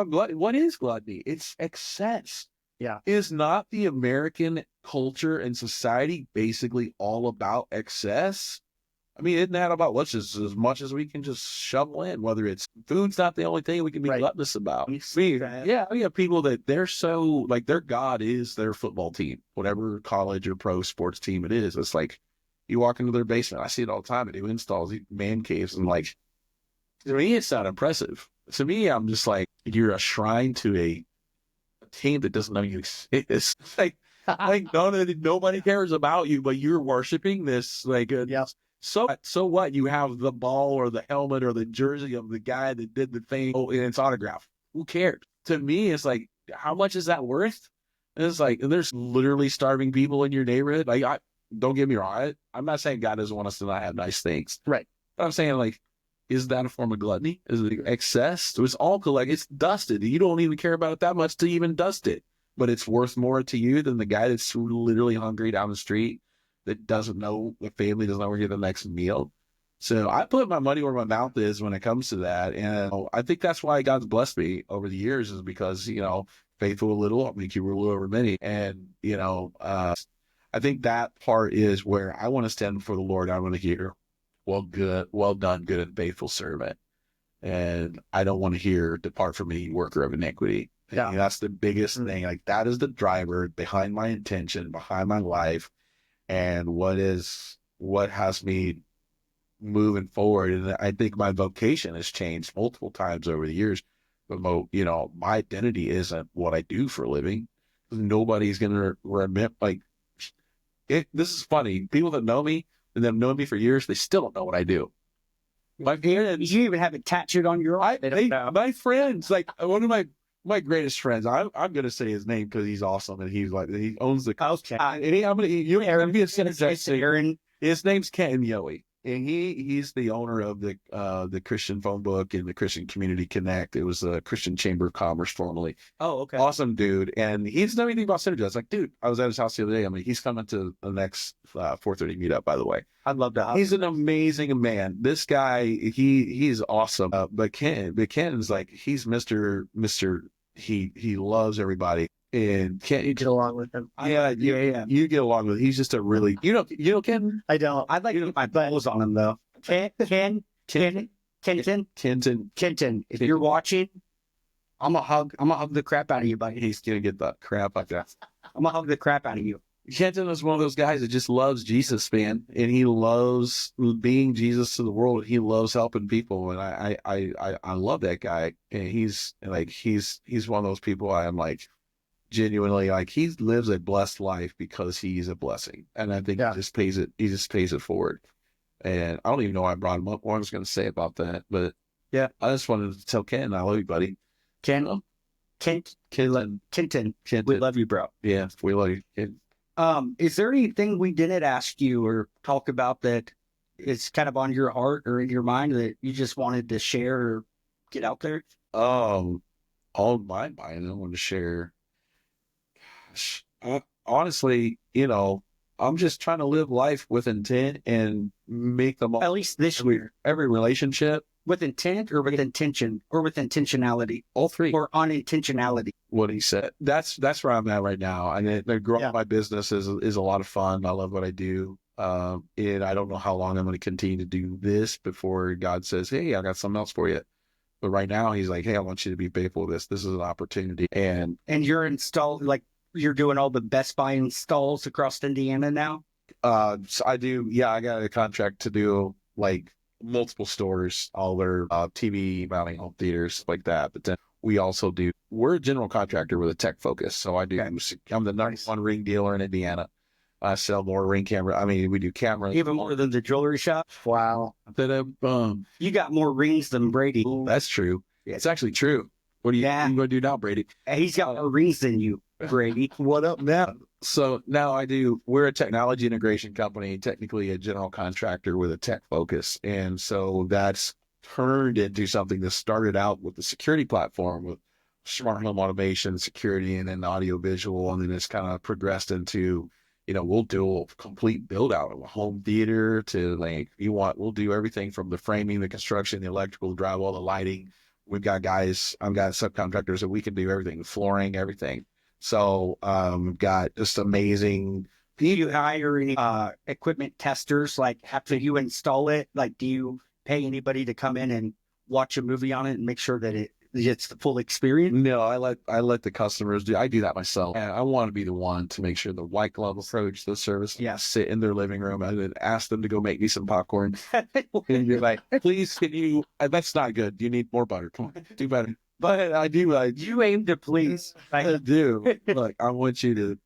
gluttony. What is gluttony? It's excess. Yeah. Is not the American culture and society basically all about excess? I mean, isn't that about what's just as much as we can just shovel in? Whether it's food's not the only thing we can be gluttonous about. We have people that they're so like their God is their football team, whatever college or pro sports team it is. It's like you walk into their basement. I see it all the time. They do installs, man caves, and like to me, it's not impressive. To me, I'm just like you're a shrine to a team that doesn't know you exist. Like nobody cares about you, but you're worshiping this like. So what? You have the ball or the helmet or the jersey of the guy that did the thing and it's autographed. Who cares? To me, it's like, how much is that worth? And it's like, there's literally starving people in your neighborhood. Like, don't get me wrong. I'm not saying God doesn't want us to not have nice things. Right. But I'm saying, like, is that a form of gluttony? Is it excess? It's all it's dusted. You don't even care about it that much to even dust it. But it's worth more to you than the guy that's literally hungry down the street that doesn't know the family, doesn't know where to get the next meal. So I put my money where my mouth is when it comes to that. And I think that's why God's blessed me over the years is because, faithful a little, I'll make you rule over many. And, I think that part is where I want to stand before the Lord. I want to hear, well done, good and faithful servant. And I don't want to hear, depart from me, worker of iniquity. Yeah. That's the biggest thing. Like that is the driver behind my intention, behind my life. And what has me moving forward. And I think my vocation has changed multiple times over the years. But my identity isn't what I do for a living. Nobody's going to remember, this is funny. People that know me and have known me for years, they still don't know what I do. My parents, you even have it tattooed on your arm. My friends, like one of my greatest friends, I'm going to say his name because he's awesome and he's like, he owns the okay. Aaron, be a Synergize. His name's Ken Yoey. And he's the owner of the Christian phone book and the Christian Community Connect. It was the Christian Chamber of Commerce formerly. Oh, okay. Awesome dude. And he doesn't know anything about Synergize. I was like, dude, I was at his house the other day. I mean, he's coming to the next 4:30 meetup, by the way. I'd love to. He's an amazing man. This guy, he's awesome. But Ken's like, he's Mr. He loves everybody. And Ken, you get along with him. Yeah. You get along with him. He's just a really, you know Ken? I don't. I'd like to get my balls on him though. Kenton. If you're watching, I'm gonna hug the crap out of you, buddy. He's gonna get the crap like that. I'm gonna hug the crap out of you. Kenton is one of those guys that just loves Jesus, man, and he loves being Jesus to the world. He loves helping people, and I love that guy. And he's one of those people I am like genuinely like. He lives a blessed life because he's a blessing, and I think he just pays it forward. And I don't even know why I brought him up. What I was going to say about that, but yeah, I just wanted to tell Ken I love you, buddy. Kenton. We love you, bro. Yeah, we love you, Ken. Is there anything we didn't ask you or talk about that is kind of on your heart or in your mind that you just wanted to share or get out there? On my mind, I want to share. Honestly, I'm just trying to live life with intent and make them all. At least this year. Every relationship with intent or with intention or with intentionality All three. or unintentionality? What he said. That's where I'm at right now. And growing my business is a lot of fun. I love what I do. And I don't know how long I'm going to continue to do this before God says, hey, I got something else for you. But right now he's like, hey, I want you to be faithful to this. This is an opportunity. And you're installed, like you're doing all the Best Buy installs across Indiana now? so I do. Yeah, I got a contract to do like multiple stores, all their TV mounting home theaters like that. But then we also we're a general contractor with a tech focus. So I'm the number one ring dealer in Indiana. I sell more ring camera. I mean, we do cameras. Even more than the jewelry shop? Wow. You got more rings than Brady. That's true. It's actually true. What are you going to do now, Brady? He's got more rings than you, Brady. What up now? So now we're a technology integration company, technically a general contractor with a tech focus. And so that's turned into something that started out with the security platform with smart home automation, security, and then audio visual. And then it's kind of progressed into, we'll do a complete build out of a home theater to we'll do everything from the framing, the construction, the electrical, drywall, the lighting. I've got subcontractors that we can do everything, flooring, everything. So, got just amazing. Do you hire any equipment testers? Like after you install it, like do you pay anybody to come in and watch a movie on it and make sure that it's the full experience? No, I let the customers do. I do that myself. And I want to be the one to make sure the white glove approach the service. Yeah, sit in their living room and then ask them to go make me some popcorn. And you're like, please, can you? That's not good. You need more butter. Come on, do better. But I do. You aim to please. I do. Look, I want you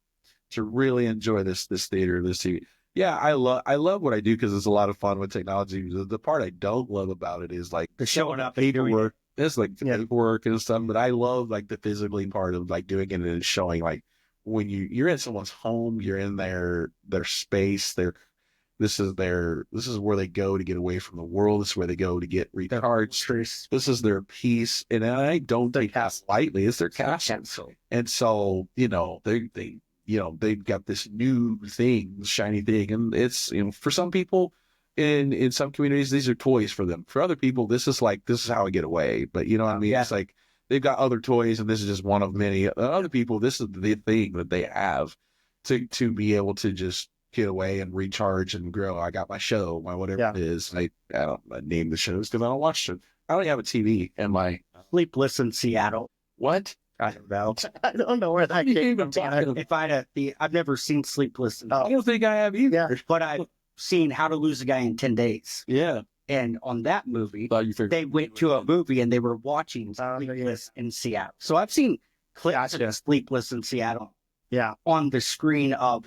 to really enjoy this theater, this TV. Yeah, I love what I do because it's a lot of fun with technology. The part I don't love about it is like the showing up paperwork. It's like the paperwork and stuff, but I love like the physically part of like doing it and showing like when you're in someone's home, you're in their space. This is where they go to get away from the world. This is where they go to get recharged. This is their peace, and I don't take that lightly. It's their castle, and so they've got this new thing, shiny thing, and it's for some people. In some communities, these are toys for them. For other people, this is how I get away. But you know what I mean? Yeah. It's like they've got other toys, and this is just one of many. Other people, this is the thing that they have to be able to just get away and recharge and grow. I got my show, my whatever it is. I don't name the shows because I don't watch it. I don't have a TV and my Sleepless in Seattle. What? I don't know. I don't know where that came from. If I've never seen Sleepless. I don't think I have either. Yeah. But I've seen How to Lose a Guy in 10 Days. Yeah. And on that movie, they went to a movie and they were watching Sleepless in Seattle. So I've seen clips of Sleepless in Seattle. Yeah. On the screen of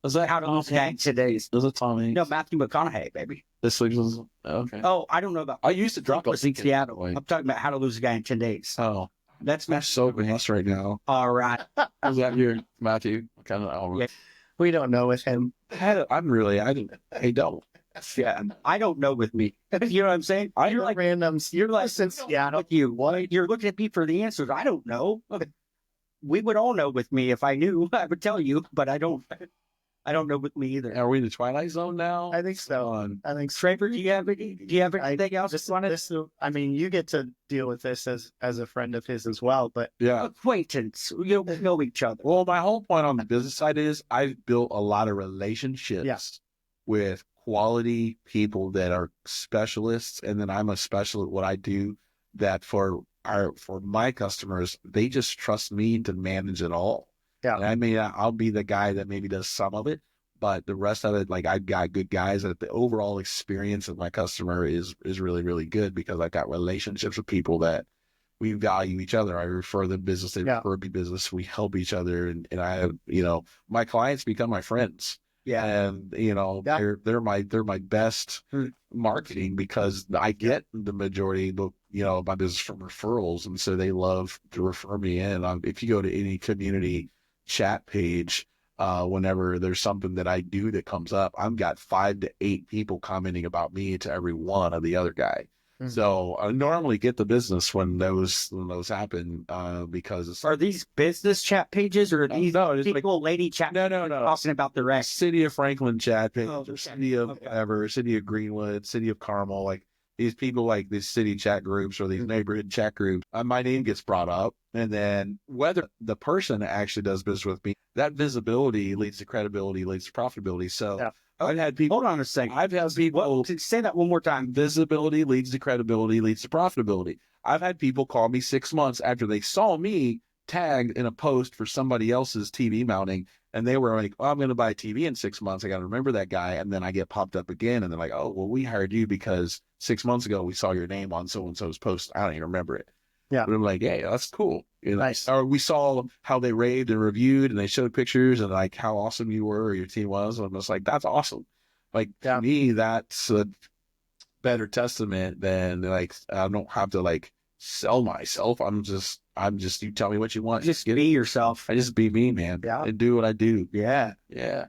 How to Lose a Guy in 10 Days. Was it Tommy? No, Matthew McConaughey, baby. This was okay. Oh, I don't know about. I used to drop Sleepless in Seattle. I'm talking about How to Lose a Guy in 10 Days. Oh. That's so blessed right now. All right. Was that your Matthew? Kind of. Yeah. We don't know with him. I don't. Yeah, I don't know with me. You know what I'm saying? You're like randoms. You're like since Seattle. With you, what? You're looking at me for the answers. I don't know. We would all know with me if I knew. I would tell you, but I don't. I don't know with me either. Are we in the Twilight Zone now? I think so. I think Traver, do you have anything else? I mean, you get to deal with this as a friend of his as well, but acquaintance, you know each other. Well, my whole point on the business side is I've built a lot of relationships with quality people that are specialists, and then I'm a specialist at what I do. That for my customers, they just trust me to manage it all. Yeah, and I'll be the guy that maybe does some of it, but the rest of it, like I've got good guys that the overall experience of my customer is really, really good because I've got relationships with people that we value each other. I refer them business, they refer me business. We help each other, and I have, my clients become my friends. Yeah, and they're my best marketing because I get the majority of my business from referrals, and so they love to refer me in. If you go to any community chat page, whenever there's something that I do that comes up, I've got 5 to 8 people commenting about me to every one of the other guy. Mm-hmm. So I normally get the business when those happen, because are these business chat pages or are these people lady chat? No. Talking about the rest. City of Franklin chat page, or city of whatever, city of Greenwood, city of Carmel, like these people like these city chat groups or these neighborhood chat groups, my name gets brought up. And then whether the person actually does business with me, that visibility leads to credibility, leads to profitability. So Yeah. I've had people. Hold on a second. I've had people. Say that one more time. Visibility leads to credibility, leads to profitability. I've had people call me 6 months after they saw me tagged in a post for somebody else's TV mounting. And they were like, oh, I'm going to buy a TV in 6 months. I got to remember that guy. And then I get popped up again. And they're like, oh, well, we hired you because 6 months ago we saw your name on so-and-so's post. I don't even remember it. Yeah. But I'm like, hey, that's cool. You know? Nice. Or we saw how they raved and reviewed and they showed pictures and like how awesome you were or your team was. And I'm just like, that's awesome. Like to me, that's a better testament than like, I don't have to like sell myself. I'm just, you tell me what you want. Just be yourself. I just be me, man. Yeah. And do what I do. Yeah. Yeah.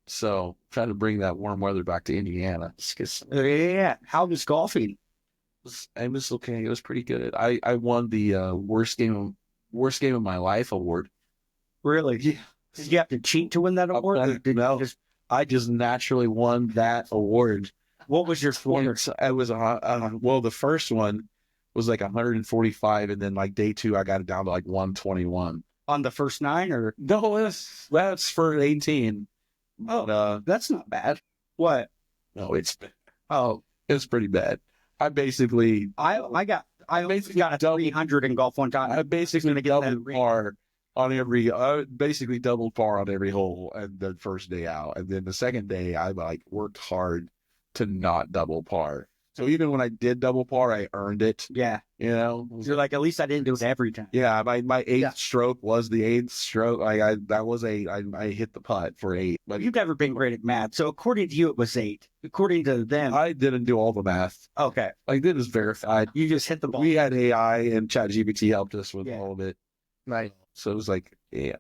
So trying to bring that warm weather back to Indiana. Yeah. How was golfing? It was okay. It was pretty good. I won the worst game of my life award. Really? Yeah. Did you have to cheat to win that award? Or did No. you just, I just naturally won that award. what was your score? It was well, the first one was like 145, and then like day 2, I got it down to like 121 On the first 9 or? No, that's for 18. Oh, that's not bad. What? No, it Oh, was pretty bad. I basically got a 300 in golf one time. I basically get that doubled par on every basically doubled par on every hole and the first day out, and then the second day I like worked hard to not double par. So even when I did double par, I earned it. Yeah. You know, You're like, at least I didn't do it every time. yeah. My eighth stroke was the 8th stroke. Like I hit the putt for 8. But You've never been great at math. So according to you, it was 8. According to them. I didn't do all the math. Okay. Like this is verified. You just hit the ball. We had AI and ChatGPT helped us with Yeah. all of it. Nice. So it was like, yeah,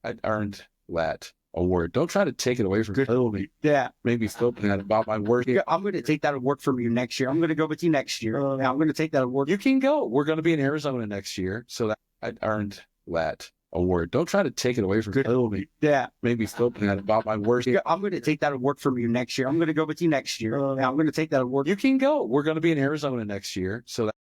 I earned that award. Don't try to take it away from me. Yeah. Maybe feel bad about my work. Yeah, I'm going to take that award from you next year. I'm going to go with you next year. I'm going to take that award. You can go. We're going to be in Arizona next year. So that I earned that award. Don't try to take it away from me. Yeah. Maybe feel bad about my work. Yeah, I'm going to take that award from you next year. I'm going to go with you next year. I'm going to take that award. You can go. We're going to be in Arizona next year. So that